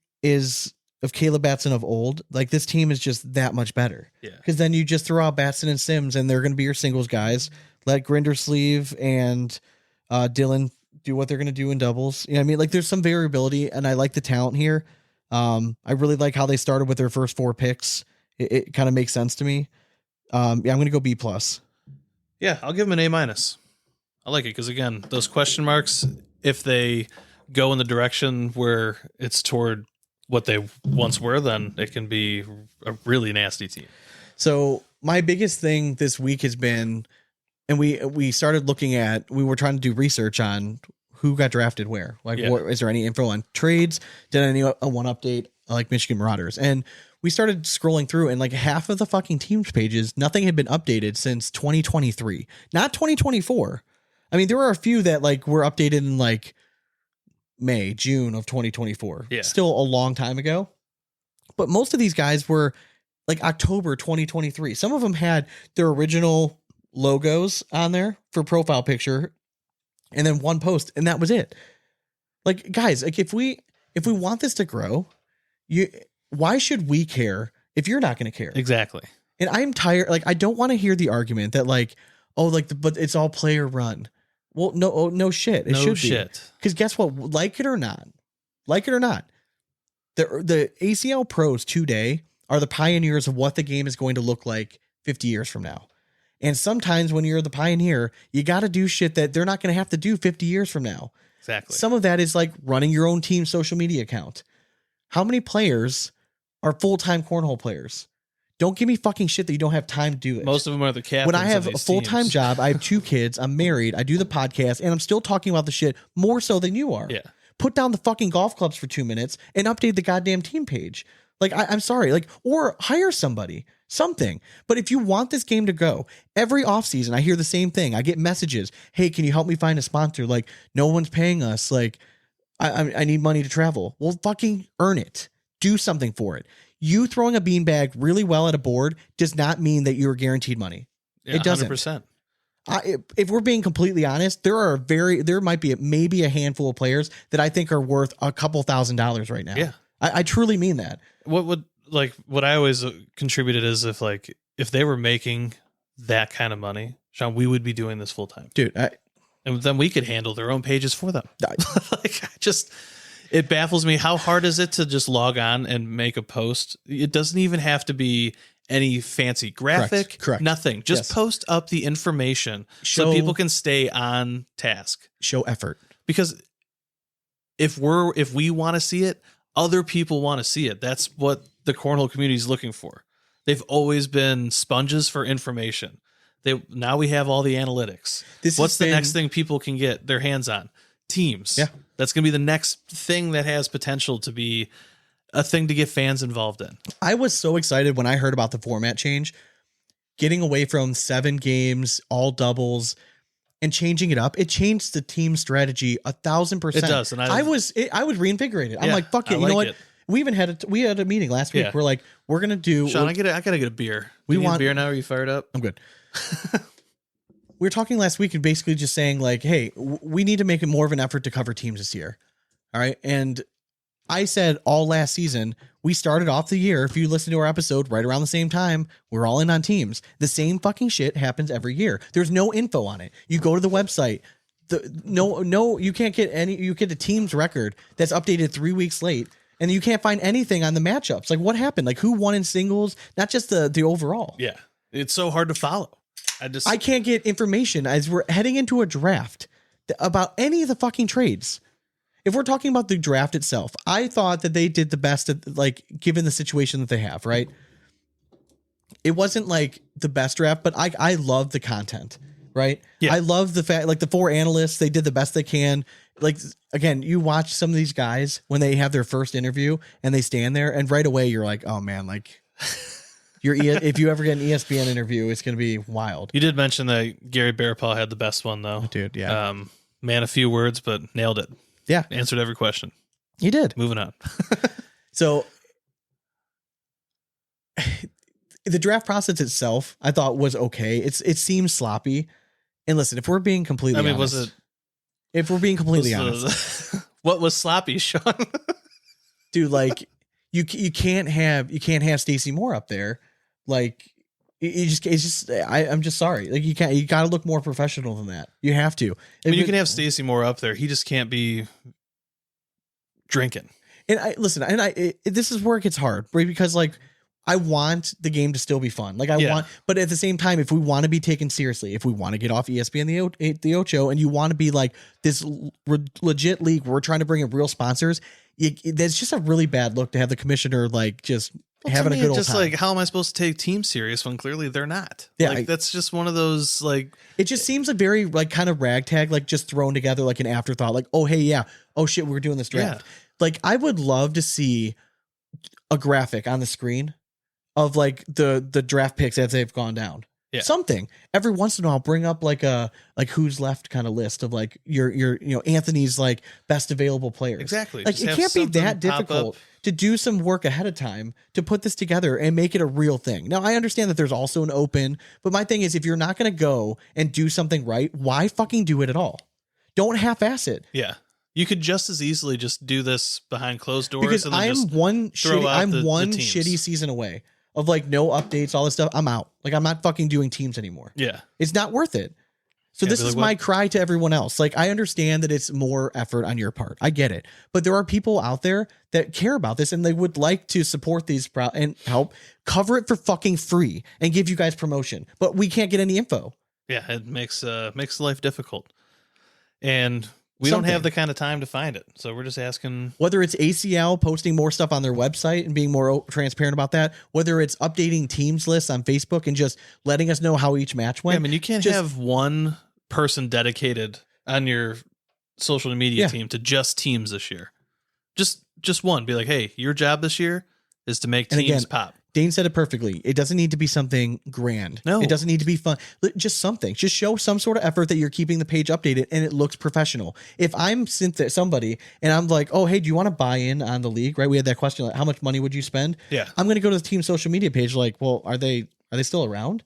of old, like this team is just that much better. Yeah. Because then you just throw out Batson and Sims and they're going to be your singles guys. Let Grindersleeve and Dylan do what they're going to do in doubles. You know what I mean? Like there's some variability and I like the talent here. I really like how they started with their first 4 picks. It kind of makes sense to me. Yeah, I'm going to go B+. Yeah, I'll give them an A-. I like it because, again, those question marks, if they go in the direction where it's toward what they once were, then it can be a really nasty team. So my biggest thing this week has been, and we started looking at, we were trying to do research on who got drafted where. Like, Yeah. what, is there any info on trades? Did any a one update like Michigan Marauders? And we started scrolling through, and like half of the fucking teams pages, nothing had been updated since 2023, not 2024. I mean, there are a few that like were updated in like May, June of 2024. Yeah. Still a long time ago. But most of these guys were like October 2023. Some of them had their original logos on there for profile picture and then one post, and that was it. Like, guys, like if we want this to grow, why should we care if you're not going to care? Exactly. And I'm tired. Like, I don't want to hear the argument that like, oh, like, but it's all player run. Well, no shit. It should be. Because guess what? Like it or not, the ACL pros today are the pioneers of what the game is going to look like 50 years from now. And sometimes when you're the pioneer, you got to do shit that they're not going to have to do 50 years from now. Exactly. Some of that is like running your own team social media account. How many players are full-time cornhole players? Don't give me fucking shit that you don't have time to do it. Most of them are the captains. When I have of a these full-time teams. job, I have 2 kids, I'm married, I do the podcast, and I'm still talking about the shit more so than you are. Yeah. Put down the fucking golf clubs for 2 minutes and update the goddamn team page. Like, I'm sorry, like, or hire somebody, something. But if you want this game to go, every offseason, I hear the same thing. I get messages. Hey, can you help me find a sponsor? Like, no one's paying us. Like, I need money to travel. Well, fucking earn it. Do something for it. You throwing a beanbag really well at a board does not mean that you're guaranteed money. Yeah, it doesn't. 100%. If we're being completely honest, there might be maybe a handful of players that I think are worth a couple $1,000s right now. Yeah. I truly mean that. What I always contributed is if they were making that kind of money, Sean, we would be doing this full time, Dude. And then we could handle their own pages for them. It baffles me. How hard is it to just log on and make a post? It doesn't even have to be any fancy graphic, Correct. Nothing. Just post up the information so people can stay on task. Show effort. Because if we want to see it, other people want to see it. That's what the cornhole community is looking for. They've always been sponges for information. Now we have all the analytics. What's the next thing people can get their hands on? Teams. Yeah. That's going to be the next thing that has potential to be a thing to get fans involved in. I was so excited when I heard about the format change, getting away from 7 games, all doubles, and changing it up. It changed the team strategy 1,000%. It does. And I was reinvigorated. I'm Yeah, like, fuck it. I You know like what? it. We even had a meeting last week. Yeah. We're like, we're going to do. Sean, I gotta get a beer. We Do you need want- a beer now. Are you fired up? I'm good. We were talking last week and basically just saying like, hey, we need to make it more of an effort to cover teams this year. All right. And I said all last season, we started off the year. If you listen to our episode right around the same time, we're all in on teams. The same fucking shit happens every year. There's no info on it. You go to the website. You can't get you get a team's record that's updated 3 weeks late. And you can't find anything on the matchups. Like what happened? Like who won in singles? Not just the overall. Yeah. It's so hard to follow. I can't get information as we're heading into a draft about any of the fucking trades. If we're talking about the draft itself, I thought that they did the best at, like, given the situation that they have, right? It wasn't like the best draft, but I love the content, right? Yeah. I love the fact, like the 4 analysts, they did the best they can. Like, again, you watch some of these guys when they have their first interview and they stand there and right away you're like, oh man, like if you ever get an ESPN interview, it's going to be wild. You did mention that Gary Bearpaw had the best one though. Dude, yeah. Man, a few words, but nailed it. Yeah. Answered every question. He did. Moving on. So the draft process itself, I thought was okay. It seems sloppy. And listen, if we're being completely honest. Was it? If we're being completely honest. What was sloppy, Sean? Dude, like you can't have Stacey Moore up there. Like I'm just sorry. Like you got to look more professional than that. You have to. I mean, you can have Stacey Moore up there. He just can't be drinking. And this is where it gets hard, right? Because like I want the game to still be fun. Like but at the same time, if we want to be taken seriously, if we want to get off ESPN the Ocho, and you want to be like this legit league where we're trying to bring in real sponsors, that's just a really bad look to have the commissioner like just having a good old just time. like, how am I supposed to take teams serious when clearly they're not? Yeah, like that's just one of those like. It just seems like very like kind of ragtag, like just thrown together like an afterthought. Like, oh hey, yeah, oh shit, we're doing this draft. Yeah. Like I would love to see a graphic on the screen of like the draft picks as they've gone down. Yeah. Something every once in a while, bring up like who's left kind of list of like your Anthony's like best available players. Exactly. Like Just it have can't be something that pop difficult up. to do some work ahead of time to put this together and make it a real thing. Now I understand that there's also an open, but my thing is if you're not going to go and do something right, why fucking do it at all? Don't half-ass it. Yeah. You could just as easily just do this behind closed doors. Because and then I'm just one throw shitty, out I'm the one teams. shitty season away of like no updates, all this stuff. I'm out. Like I'm not fucking doing teams anymore. Yeah. It's not worth it. So Yeah, this be is like, my what- cry to everyone else. Like I understand that it's more effort on your part. I get it. But there are people out there that care about this and they would like to support these and help cover it for fucking free and give you guys promotion. But we can't get any info. Yeah, it makes life difficult. And we don't have the kind of time to find it. So we're just asking. Whether it's ACL posting more stuff on their website and being more transparent about that, whether it's updating teams lists on Facebook and just letting us know how each match went. Yeah, I mean, you can't have one person dedicated on your social media team to just teams this year. Just one. Be like, hey, your job this year is to make teams pop. Dane said it perfectly. It doesn't need to be something grand. No. It doesn't need to be fun. Just something. Just show some sort of effort that you're keeping the page updated and it looks professional. If I'm somebody and I'm like, oh, hey, do you want to buy in on the league? Right? We had that question, like, how much money would you spend? Yeah. I'm going to go to the team social media page like, well, are they still around?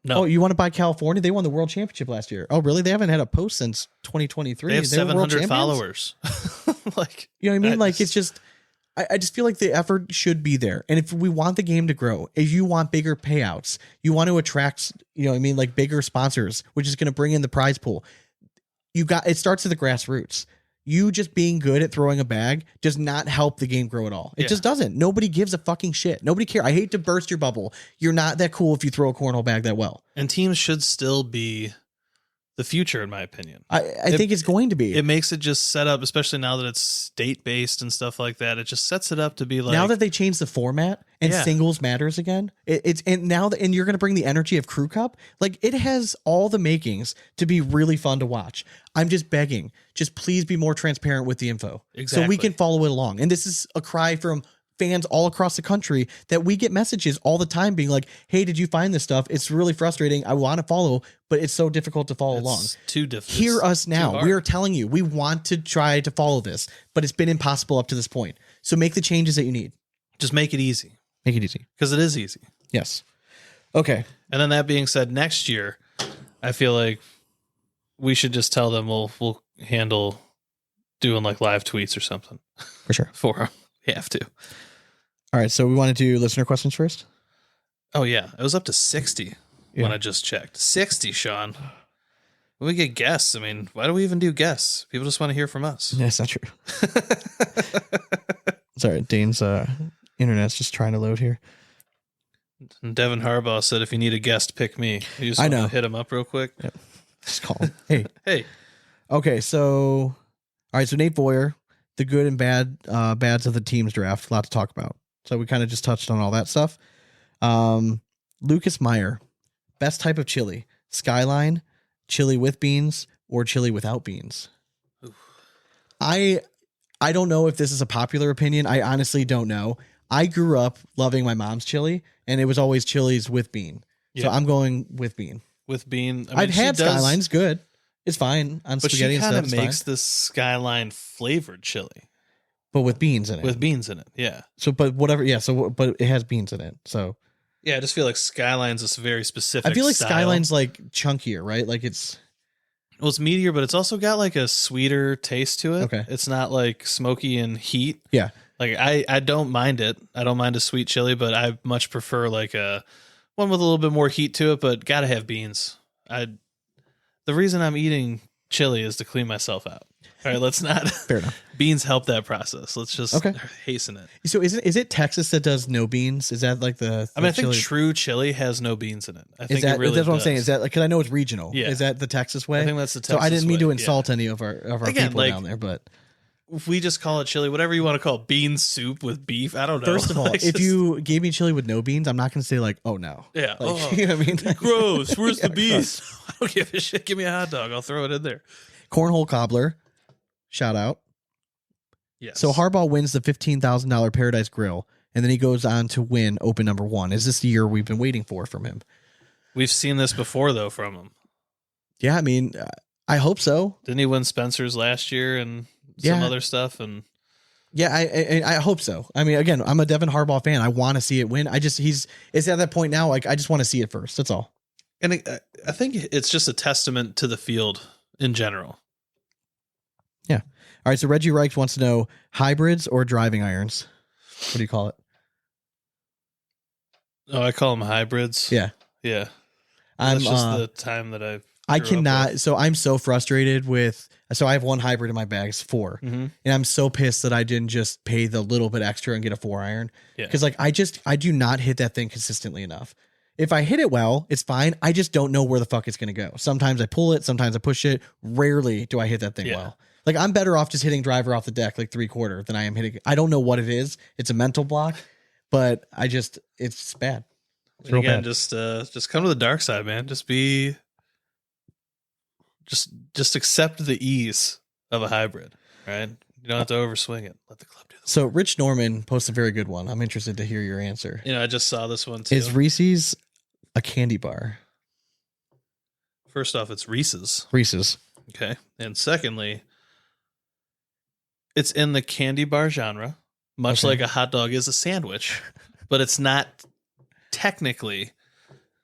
No. Oh, you want to buy California? They won the world championship last year. Oh, really? They haven't had a post since 2023. They have were world 700 champions? followers. Like, You know what I mean? Like, it's just, I just feel like the effort should be there. And if we want the game to grow, if you want bigger payouts, you want to attract, you know what I mean, like bigger sponsors, which is going to bring in the prize pool. It starts at the grassroots. You just being good at throwing a bag does not help the game grow at all. It just doesn't. Nobody gives a fucking shit. Nobody cares. I hate to burst your bubble. You're not that cool if you throw a cornhole bag that well. and teams should still be the future, in my opinion. I think it's going to be. It makes it just set up, especially now that it's state based and stuff like that. It just sets it up to be like, now that they changed the format and Yeah. singles matters again, and you're going to bring the energy of Crew Cup. Like it has all the makings to be really fun to watch. I'm just begging, just please be more transparent with the info, so we Exactly. can follow it along. And this is a cry from fans all across the country that we get messages all the time being like, hey, did you find this stuff? It's really frustrating. I want to follow, but it's so difficult to follow along. it's too difficult. Hear us now. We are telling you, we want to try to follow this, but it's been impossible up to this point. So make the changes that you need. Just make it easy, Make it easy. because it is easy. Yes. Okay. And then that being said, next year, I feel like we should just tell them we'll handle doing like live tweets or something For sure. for them. We have to. All right. So we want to do listener questions first. Oh yeah, it was up to 60 when Yeah. I just checked. 60, Sean. When we get guests, I mean, why do we even do guests? People just want to hear from us. Yeah, it's not true. Sorry. Dane's internet's just trying to load here. And Devin Harbaugh said, if you need a guest, pick me. You just I want know. to hit him up real quick. Just call him. Hey. Hey, Okay. So, all right. So Nate Boyer, the good and bads of the team's draft. A lot to talk about. So we kind of just touched on all that stuff. Lucas Meyer, best type of chili: Skyline, chili with beans, or chili without beans. I don't know if this is a popular opinion. I honestly don't know. I grew up loving my mom's chili, and it was always chilies with bean. So Yeah. I'm going with bean. with Bean. I mean, I've had she does- Skyline's good. It's fine on but spaghetti she and kind stuff. of It's makes fine. this Skyline flavored chili But with beans in it. with beans in it. Yeah. So, but whatever. Yeah. So, but it has beans in it. So Yeah, I just feel like Skyline's this very specific I feel like style. Skyline's like chunkier, right? Like it's Well, it's meatier, but it's also got like a sweeter taste to it. Okay. It's not like smoky and heat. yeah. Like I don't mind it. I don't mind a sweet chili, but I much prefer like a one with a little bit more heat to it, but gotta have beans. The reason I'm eating chili is to clean myself out. All right, let's not. Fair enough. Beans help that process. Let's just Okay. hasten it. So is it Texas that does no beans? Is that like the I mean, I think chili? true chili has no beans in it. I think Is that it really that's what I'm does. saying? Is that like, because I know it's regional? Yeah. Is that the Texas way? I think that's the So I Texas didn't mean to way, insult any of our Again, people like- down there, but If we just call it chili, whatever you want to call it, bean soup with beef. I don't know. first of all, Like, if just- you gave me chili with no beans, I'm not going to say like, oh no. Yeah. Like, Oh, you know what I mean? gross. Where's Yeah, the beans? I don't give a shit. Give me a hot dog. I'll throw it in there. Cornhole cobbler, shout out. Yes. So Harbaugh wins the $15,000 Paradise Grill, and then he goes on to win Open number 1. Is this the year we've been waiting for from him? We've seen this before, though, from him. Yeah, I mean, I hope so. Didn't he win Spencer's last year and some Yeah. other stuff? And Yeah, I hope so. I mean, again, I'm a Devin Harbaugh fan. I want to see it win. It's at that point now. Like, I just want to see it first. That's all. And I think it's just a testament to the field in general. Yeah. All right. So Reggie Reich wants to know hybrids or driving irons. What do you call it? Oh, I call them hybrids. Yeah. Yeah. I'm That's just the time that I grew up cannot. with. So I'm so frustrated with. So I have one hybrid in my bag. It's 4, Mhm. and I'm so pissed that I didn't just pay the little bit extra and get a 4 iron. Yeah. Because like I do not hit that thing consistently enough. If I hit it well, it's fine. I just don't know where the fuck it's gonna go. Sometimes I pull it. Sometimes I push it. Rarely do I hit that thing Yeah. well. Like I'm better off just hitting driver off the deck like 3/4 than I am hitting. I don't know what it is. It's a mental block, but it's bad. It's And real again, bad. just come to the dark side, man. Just accept the ease of a hybrid, right? You don't have to overswing it. Let the club do this. So Rich Norman posted a very good one. I'm interested to hear your answer. You know, I just saw this one too. Is Reese's a candy bar? First off, it's Reese's. Reese's. Okay. And secondly, it's in the candy bar genre, much Okay. like a hot dog is a sandwich, but it's not technically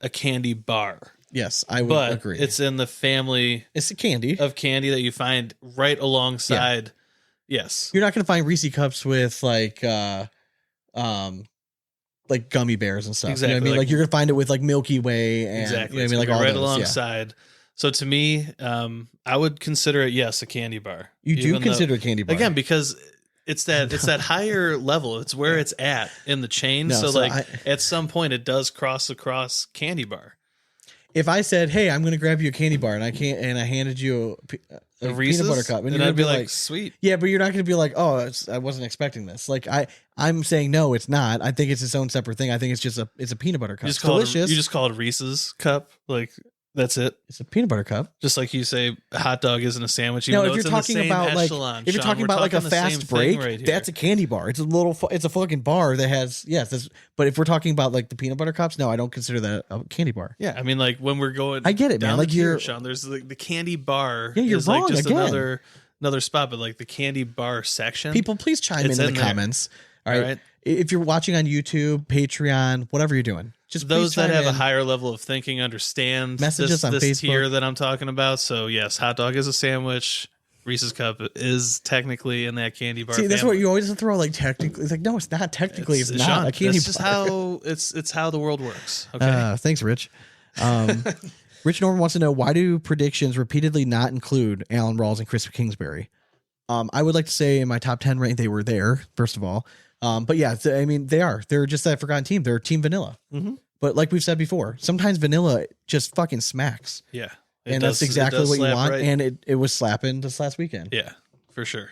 a candy bar. Yes, I would But agree. it's in the family It's a candy. of candy that you find right alongside. Yes. You're not going to find Reese cups with like gummy bears and stuff. You know what I Exactly, mean? like- Like you're going to find it with like Milky Way and Exactly. you know what I It's mean? Like gonna all be right those, yeah. alongside. So to me, I would consider it, yes, a candy bar. You do Even though- consider a candy bar. again, because it's that higher level. It's where it's at in the chain. No, so so like at some point it does cross across candy bar. If I said, "Hey, I'm going to grab you a candy bar," and I handed you a Reese's, peanut butter cup, and you're I'd gonna be like, sweet. yeah, but you're not going to be like, "Oh, I wasn't expecting this." Like I'm saying, no, it's not. I think it's its own separate thing. I think it's just it's a peanut butter cup. You It's just call delicious. it. You just call it Reese's cup. Like that's it. It's a peanut butter cup. Just like you say, a hot dog isn't a sandwich. Even No, though if you're it's in the talking same about like echelon. if you're Sean, talking we're about like a talking the same fast thing break, right here. that's a candy bar. It's it's a fucking bar that has but if we're talking about like the peanut butter cups, no, I don't consider that a candy bar. Yeah, I mean, like when we're going, I get it, down man. the Like, tier, you're- Sean. There's the candy bar. Yeah, you're is like wrong just again. another spot, but like the candy bar section. People, please chime It's in in the there. comments. All All right? right. If you're watching on YouTube, Patreon, whatever you're doing, just those please that chime have a in. higher level of thinking understand Message us on this tier Facebook. that I'm talking about. So yes, hot dog is a sandwich. Reese's cup is technically in that candy bar. See, that's what family. you always have to throw. Like technically, it's like no, it's not technically. It's not Sean, a candy that's just bar. how it's how the world works. Okay. Thanks, Rich. Rich Norman wants to know, why do predictions repeatedly not include Alan Rawls and Chris Kingsbury? I would like to say in my top 10 rank, they were there, first of all. But yeah, I mean, they're just that forgotten team. They're team vanilla. Mhm. But like we've said before, sometimes vanilla just fucking smacks. Yeah. And that's exactly what you slap want. right. And it was slapping this last weekend. Yeah, for sure.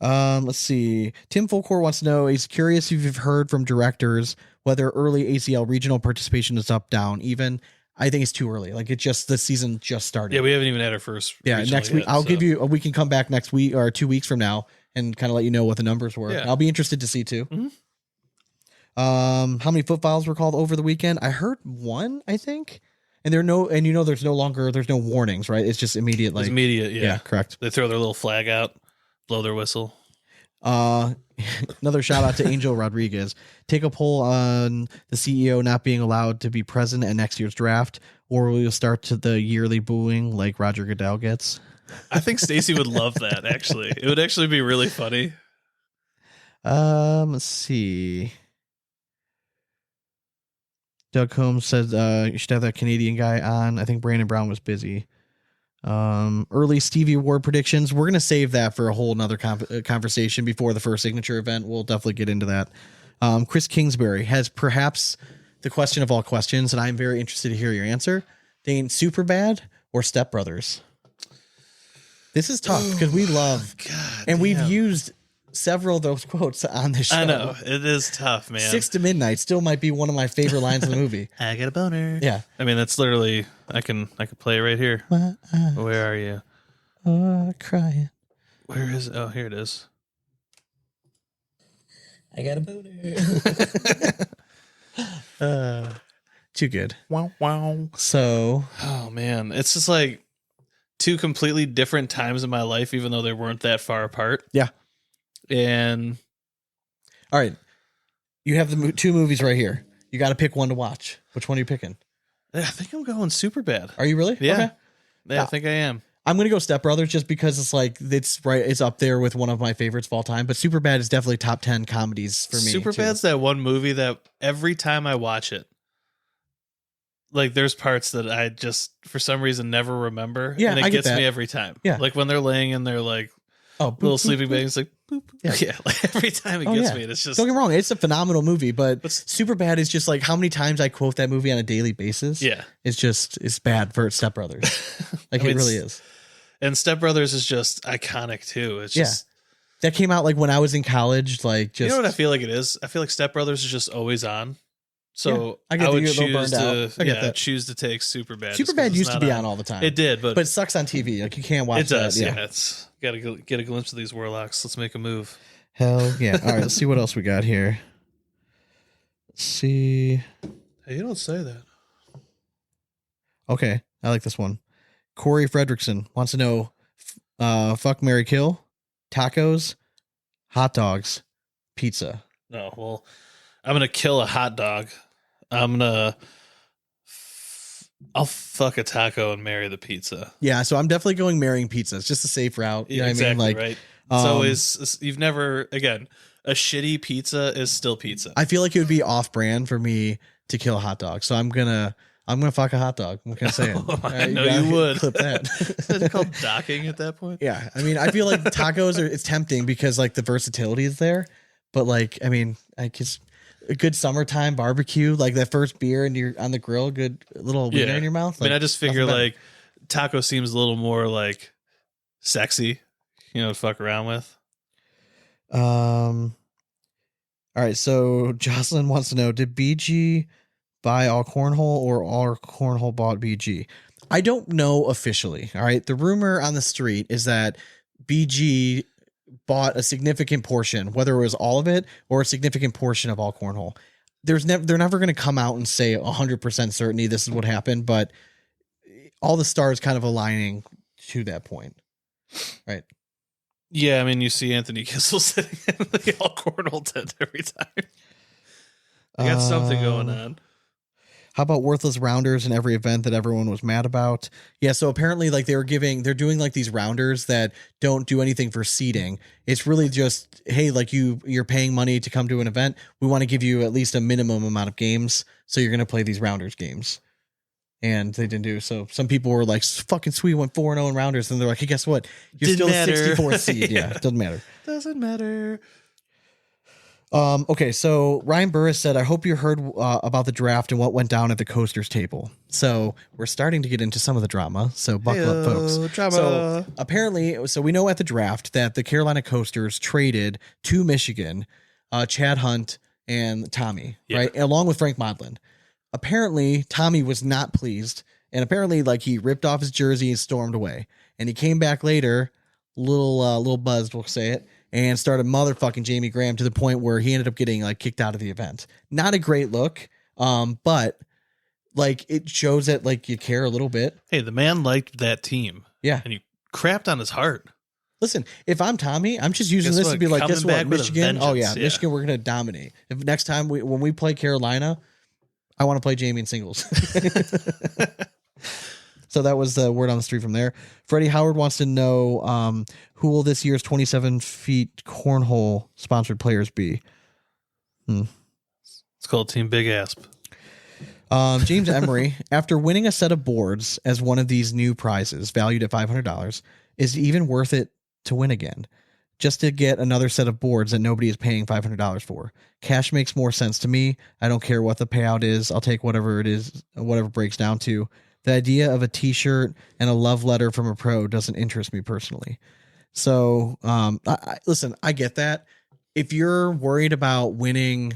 Let's see. Tim Fulcor wants to know, he's curious if you've heard from directors whether early ACL regional participation is up, down, even. I think it's too early. Like the season just started. Yeah, we haven't even had our first. Yeah, regional next week yet, I'll so. give you. We can come back next week or 2 weeks from now and kind of let you know what the numbers were. Yeah. I'll be interested to see too. Mhm. How many foot files were called over the weekend? I heard one, I think. And there's no warnings, right? It's just immediate. It's Like immediate. Yeah. correct. They throw their little flag out, blow their whistle. Another shout out to Angel Rodriguez. Take a poll on the CEO not being allowed to be present at next year's draft, or will you start to the yearly booing like Roger Goodell gets? I think Stacy would love that. Actually, it would actually be really funny. Let's see. Doug Combs said you should have that Canadian guy on. I think Brandon Brown was busy. Early Stevie Award predictions. We're going to save that for a whole nother conversation before the first signature event. We'll definitely get into that. Chris Kingsbury has perhaps the question of all questions, and I'm very interested to hear your answer. Dane, Superbad or Step Brothers? This is tough because we love, God, and we've damn. used several of those quotes on this show. I know it is tough, man. 6 to Midnight still might be one of my favorite lines in the movie. I got a boner. Yeah. I mean, that's literally. I can play it right here. My eyes Where are you? are crying. Where is? Oh, here it is. I got a boner. Too good. Wow, wow. So, Oh man, it's just like two completely different times in my life, even though they weren't that far apart. Yeah. And all right, you have the two movies right here. You got to pick one to watch. Which one are you picking? I think I'm going Superbad. Are you really? Yeah. Okay. Yeah, I think I am. I'm gonna go Step Brothers just because it's like it's up there with one of my favorites of all time. But Superbad is definitely top 10 comedies for me. Superbad's that one movie that every time I watch it, like there's parts that I just for some reason never remember. Yeah, and it I get gets that. me every time. Yeah. Like when they're laying in their like little sleeping bag, it's like boop. Yeah. Like every time it gets me, and it's just don't get me wrong, it's a phenomenal movie, but Superbad is just like how many times I quote that movie on a daily basis. Yeah. It's bad for Step Brothers. Like I mean, it really is. And Step Brothers is just iconic too. It's just that came out like when I was in college. Like just you know what I feel like it is? I feel like Step Brothers is just always on. So I get I that would you're a little choose burned to out. I get that. choose to take Superbad. Superbad used to be on all the time. It did, but it sucks on TV. Like you can't watch it does. that. Yeah, it's got to get a glimpse of these warlocks. Let's make a move. Hell yeah! All right, let's see what else we got here. Let's see. Hey, you don't say that. Okay, I like this one. Corey Fredrickson wants to know: fuck, marry, kill, tacos, hot dogs, pizza. No, well, I'm gonna kill a hot dog. I'll fuck a taco and marry the pizza. Yeah, so I'm definitely going marrying pizza. It's just a safe route. You know exactly, what I mean? Like, right. It's always you've never again. A shitty pizza is still pizza. I feel like it would be off-brand for me to kill a hot dog, so I'm gonna fuck a hot dog. What can I say? I know you would. Clip that. Is it called docking at that point? Yeah, I mean, I feel like tacos it's tempting because like the versatility is there, but like, I mean, I guess a good summertime barbecue, like that first beer and you're on the grill, good little wiener in your mouth. I mean, like, I just figure like taco seems a little more like sexy, to fuck around with. All right, so Jocelyn wants to know: did BG buy all cornhole or all cornhole bought BG? I don't know officially. All right, the rumor on the street is that BG bought a significant portion, whether it was all of it or a significant portion of all cornhole. They're never going to come out and say 100% certainty this is what happened, but all the stars kind of aligning to that point, right? Yeah, I mean, you see Anthony Kissel sitting in the all cornhole tent every time. I got something going on. How about worthless rounders in every event that everyone was mad about? Yeah, so apparently like they're doing like these rounders that don't do anything for seeding. It's really just, hey, like you're paying money to come to an event. We want to give you at least a minimum amount of games. So you're going to play these rounders games. And they didn't do. So some people were like, fucking sweet, went 4-0 in rounders. And they're like, hey, guess what? You're Didn't still matter. a 64th seed. Yeah, it doesn't matter. Doesn't matter. Okay, so Ryan Burris said, I hope you heard about the draft and what went down at the coasters table. So we're starting to get into some of the drama. So buckle up, folks. Drama. So apparently, so we know at the draft that the Carolina Coasters traded to Michigan, Chad Hunt and Tommy, right? Along with Frank Modlin. Apparently, Tommy was not pleased. And apparently, like he ripped off his jersey and stormed away. And he came back later, little buzzed, we'll say it, and started motherfucking Jamie Graham to the point where he ended up getting like kicked out of the event. Not a great look, but like it shows that like you care a little bit. Hey, the man liked that team. Yeah. And you crapped on his heart. Listen, if I'm Tommy, I'm just using Guess this what? to be like, Coming guess back what, with a Michigan? Oh yeah, vengeance, yeah. Michigan, we're gonna dominate. If next time when we play Carolina, I want to play Jamie in singles. So that was the word on the street from there. Freddie Howard wants to know who will this year's 27 feet cornhole sponsored players be? It's called Team Big Asp. James Emery, after winning a set of boards as one of these new prizes valued at $500, is it even worth it to win again? Just to get another set of boards that nobody is paying $500 for. Cash makes more sense to me. I don't care what the payout is. I'll take whatever it is, whatever it breaks down to. The idea of a t-shirt and a love letter from a pro doesn't interest me personally. So, listen, I get that. If you're worried about winning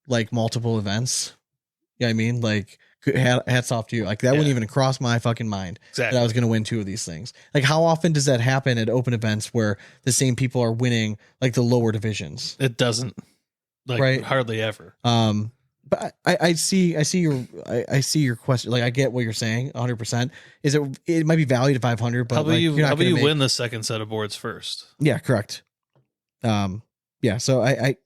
like multiple events, you know what I mean? Like hats off to you. Like that wouldn't even cross my fucking mind that I was going to win 2 of these things. Like how often does that happen at open events where the same people are winning like the lower divisions? It doesn't. Like Right. hardly ever. But I see your question. Like I get what you're saying 100%. It might be valued at 500, but How about like, you? you're not How about gonna you make, win the second set of boards first? Yeah, correct. Yeah, so I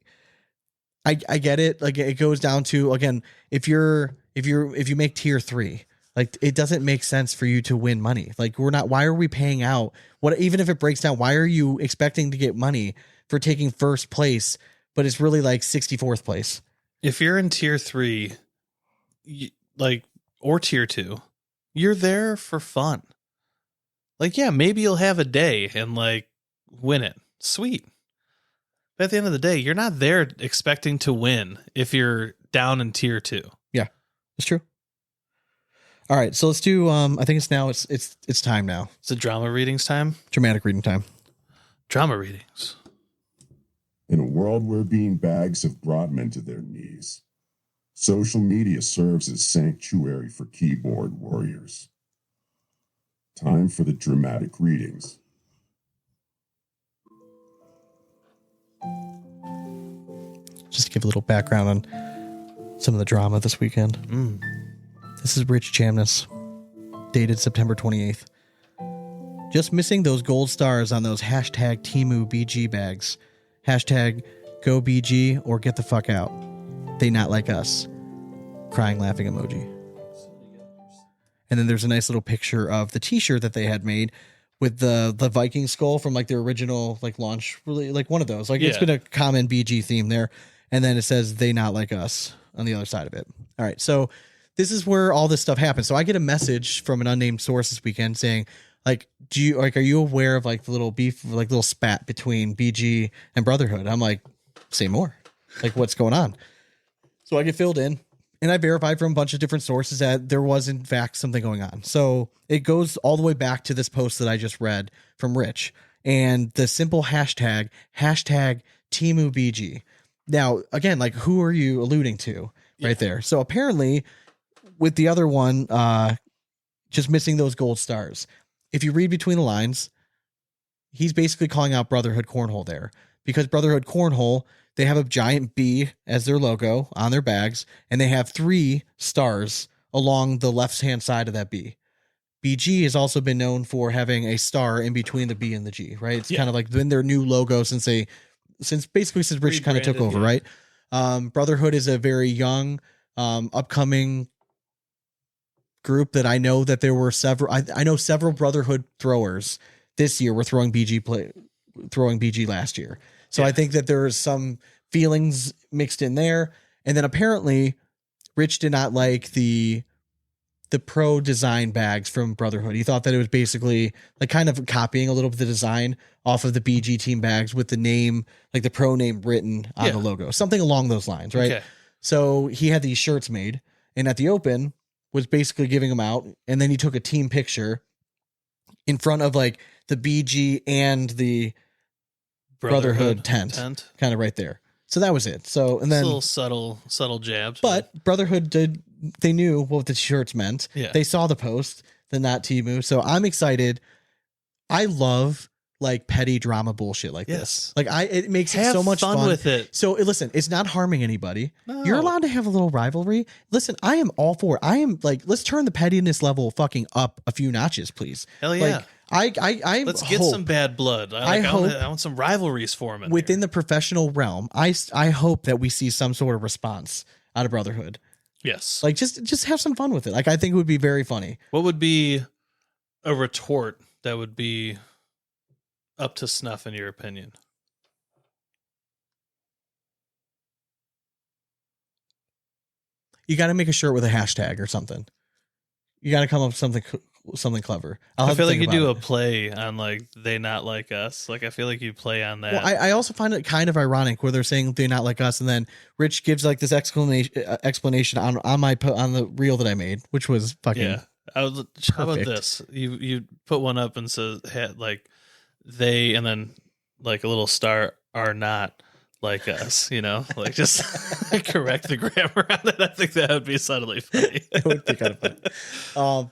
get it. Like it goes down to, again, if you make tier 3, like it doesn't make sense for you to win money. Like why are we paying out even if it breaks down, why are you expecting to get money for taking first place, but it's really like 64th place? If you're in tier 3, or tier 2, you're there for fun. Like, yeah, maybe you'll have a day and like win it. Sweet. But at the end of the day, you're not there expecting to win if you're down in tier 2. Yeah, it's true. All right, so let's do. I think it's time now. It's a drama readings time. Dramatic reading time. Drama readings. In a world where beanbags have brought men to their knees, social media serves as sanctuary for keyboard warriors. Time for the dramatic readings. Just to give a little background on some of the drama this weekend. This is Rich Chamness, dated September 28th. Just missing those gold stars on those hashtag Temu BG bags. Hashtag go BG or get the fuck out. They not like us. Crying, laughing emoji. And then there's a nice little picture of the t-shirt that they had made with the Viking skull from like their original like launch, really like one of those. Like, it's been a common BG theme there. And then it says they not like us on the other side of it. All right, so this is where all this stuff happens. So I get a message from an unnamed source this weekend saying, like, are you aware of like the little beef, like little spat between BG and Brotherhood? I'm like, say more. Like, what's going on? So I get filled in, and I verified from a bunch of different sources that there was in fact something going on. So it goes all the way back to this post that I just read from Rich, and the simple hashtag Temu BG. Now, again, like, who are you alluding to right there? So apparently with the other one, just missing those gold stars, if you read between the lines, he's basically calling out Brotherhood Cornhole there, because Brotherhood Cornhole, they have a giant B as their logo on their bags, and they have 3 stars along the left-hand side of that B. BG has also been known for having a star in between the B and the G, right? It's kind of like been their new logo since Rich kind of took over, right? Brotherhood is a very young, upcoming group that I know that there were several. I know several Brotherhood throwers this year were throwing BG last year. So I think that there's some feelings mixed in there. And then apparently Rich did not like the pro design bags from Brotherhood. He thought that it was basically like kind of copying a little bit of the design off of the BG team bags with the name, like the pro name written on the logo, something along those lines. Right. Okay. So he had these shirts made, and at the open was basically giving them out. And then he took a team picture in front of like the BG and the Brotherhood tent. Kind of right there. So that was it. So, and then little subtle jabs, but Brotherhood they knew what the shirts meant. Yeah. They saw the post, the not Temu. So I'm excited. I love like petty drama bullshit like this. Like it makes it so much fun with it. So listen, it's not harming anybody. No. You're allowed to have a little rivalry. Listen, I am all for it. I am like, let's turn the pettiness level fucking up a few notches, please. Hell yeah. Like, I let's get some bad blood. I want some rivalries forming within the professional realm. I hope that we see some sort of response out of Brotherhood. Yes. Like just have some fun with it. Like, I think it would be very funny. What would be a retort that would be up to snuff in your opinion? You got to make a shirt with a hashtag or something. You got to come up with something clever. I feel like you do a play on like they not like us. Like I feel like you play on that. Well, I also find it kind of ironic where they're saying they not like us, and then Rich gives like this explanation on the reel that I made, which was fucking How about this? You put one up and says like they, and then like a little star are not like us, you know, like just correct the grammar on it. I think that would be subtly funny. It would be kind of funny.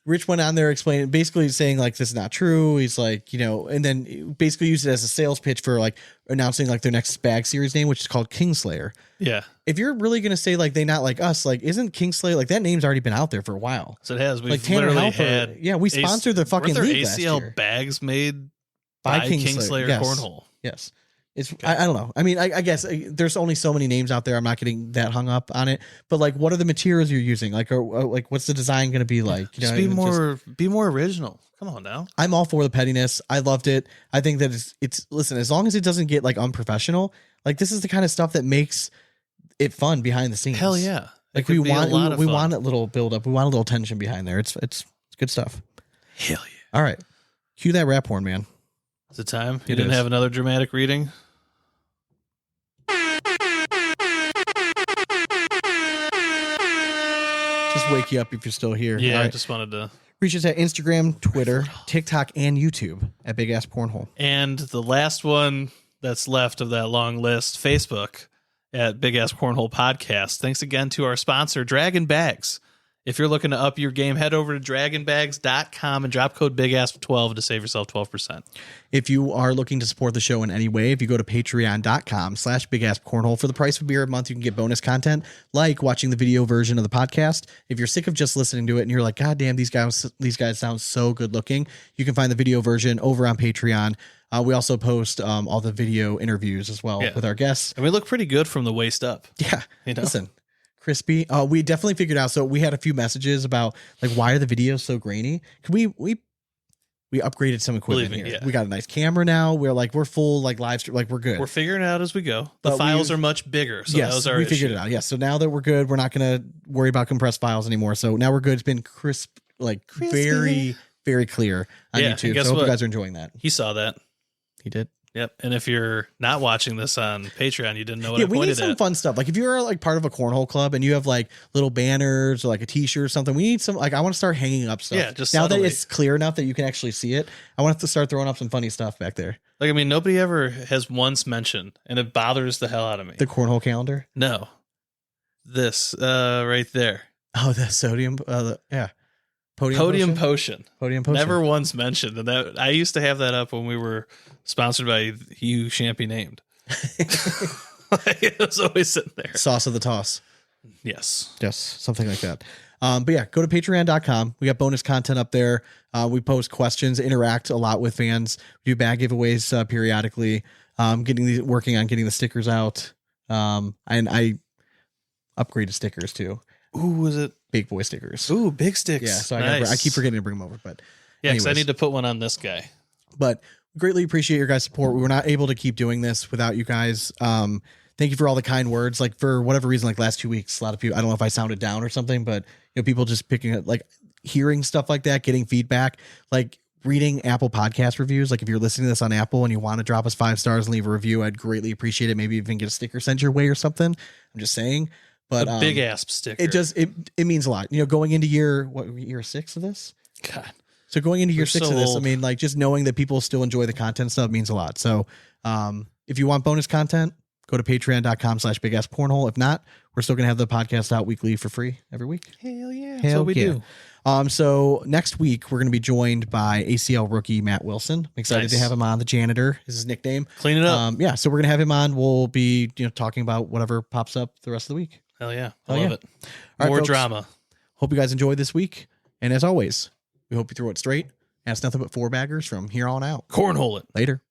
Rich went on there explaining, basically saying like this is not true. He's like, and then basically used it as a sales pitch for like announcing like their next bag series name, which is called Kingslayer. Yeah. If you're really gonna say like they not like us, like isn't Kingslayer like that name's already been out there for a while? So it has. We've Like Tanner literally Halper, had. yeah, we sponsored the fucking weren't there league last ACL year bags made by by Kingslayer Yes. Cornhole. Yes. It's I don't know. I mean, I guess there's only so many names out there. I'm not getting that hung up on it. But like, what are the materials you're using? Like, or like, what's the design going to be like? Just be more original. Come on now. I'm all for the pettiness. I loved it. I think that it's listen, as long as it doesn't get like unprofessional, like this is the kind of stuff that makes it fun behind the scenes. Hell yeah. Like we want a little build up. We want a little tension behind there. It's good stuff. Hell yeah. All right. Cue that rap horn, man. Is it time? You It didn't is. have another dramatic reading? Just wake you up if you're still here. Yeah, All I right. just wanted to. Reach us at Instagram, Twitter, TikTok, and YouTube at Big Ass Pornhole. And the last one that's left of that long list, Facebook at Big Ass Cornhole Podcast. Thanks again to our sponsor, Dragon Bags. If you're looking to up your game, head over to dragonbags.com and drop code BIGASS12 to save yourself 12%. If you are looking to support the show in any way, if you go to patreon.com/bigasscornhole, for the price of a beer a month, you can get bonus content like watching the video version of the podcast. If you're sick of just listening to it and you're like, God damn, these guys sound so good looking, you can find the video version over on Patreon. We also post all the video interviews as well with our guests. And we look pretty good from the waist up. Yeah. You know? Listen, crispy. We definitely figured out. So we had a few messages about like, why are the videos so grainy? We upgraded some equipment Believe me, here. yeah. We got a nice camera now. We're full like live stream. Like we're good. We're figuring it out as we go. The But files are much bigger. So yes, that was our we figured issue. it out. Yes. So now that we're good, we're not going to worry about compressed files anymore. So now we're good. It's been crisp, like very, very clear on Yeah, YouTube. and guess So I hope what? you guys are enjoying that. He saw that. He did. Yep. And if you're not watching this on Patreon, you didn't know what Yeah, I we need pointed some at. fun stuff. Like if you're like part of a cornhole club and you have like little banners or like a t-shirt or something, we need some, like I want to start hanging up stuff. Yeah, just now subtly. that it's clear enough that you can actually see it, I want to start throwing up some funny stuff back there. Like, I mean, nobody ever has once mentioned, and it bothers the hell out of me. The cornhole calendar. No. This right there. Oh, the sodium. Yeah. Podium potion. Potion. Podium potion. Never once mentioned. And that I used to have that up when we were sponsored by You Champy Named. It was always sitting there. Sauce of the toss. Yes. Yes, something like that. But yeah, go to patreon.com. We got bonus content up there. We post questions, interact a lot with fans. We do bag giveaways periodically. Working on getting the stickers out. And I upgraded stickers too. Ooh, was it? Big boy stickers. Ooh, big sticks. Yeah, so Nice. I keep forgetting to bring them over, but Yeah, because I anyways. need to put one on this guy. But greatly appreciate your guys' support. We were not able to keep doing this without you guys. Thank you for all the kind words. Like for whatever reason, like last 2 weeks, a lot of people, I don't know if I sounded down or something, but people just picking up, like hearing stuff like that, getting feedback, like reading Apple podcast reviews. Like if you're listening to this on Apple and you want to drop us 5 stars and leave a review, I'd greatly appreciate it. Maybe even get a sticker sent your way or something. I'm just saying. But A big ass sticker. it means a lot. Going into year 6 of this? God. So going into year We're 6 so of this, old. I mean, like just knowing that people still enjoy the content and stuff means a lot. So if you want bonus content, go to patreon.com/bigasspornhole. If not, we're still going to have the podcast out weekly for free every week. Hell yeah. That's Hell what we yeah. do. So next week, we're going to be joined by ACL rookie Matt Wilson. I'm excited Nice. to have him on. The janitor is his nickname. Clean it up. Yeah, so we're going to have him on. We'll be talking about whatever pops up the rest of the week. Hell yeah. I Hell love yeah. it. All right, More folks. drama. Hope you guys enjoyed this week. And as always, we hope you throw it straight. And it's nothing but 4 baggers from here on out. Cornhole it. Later.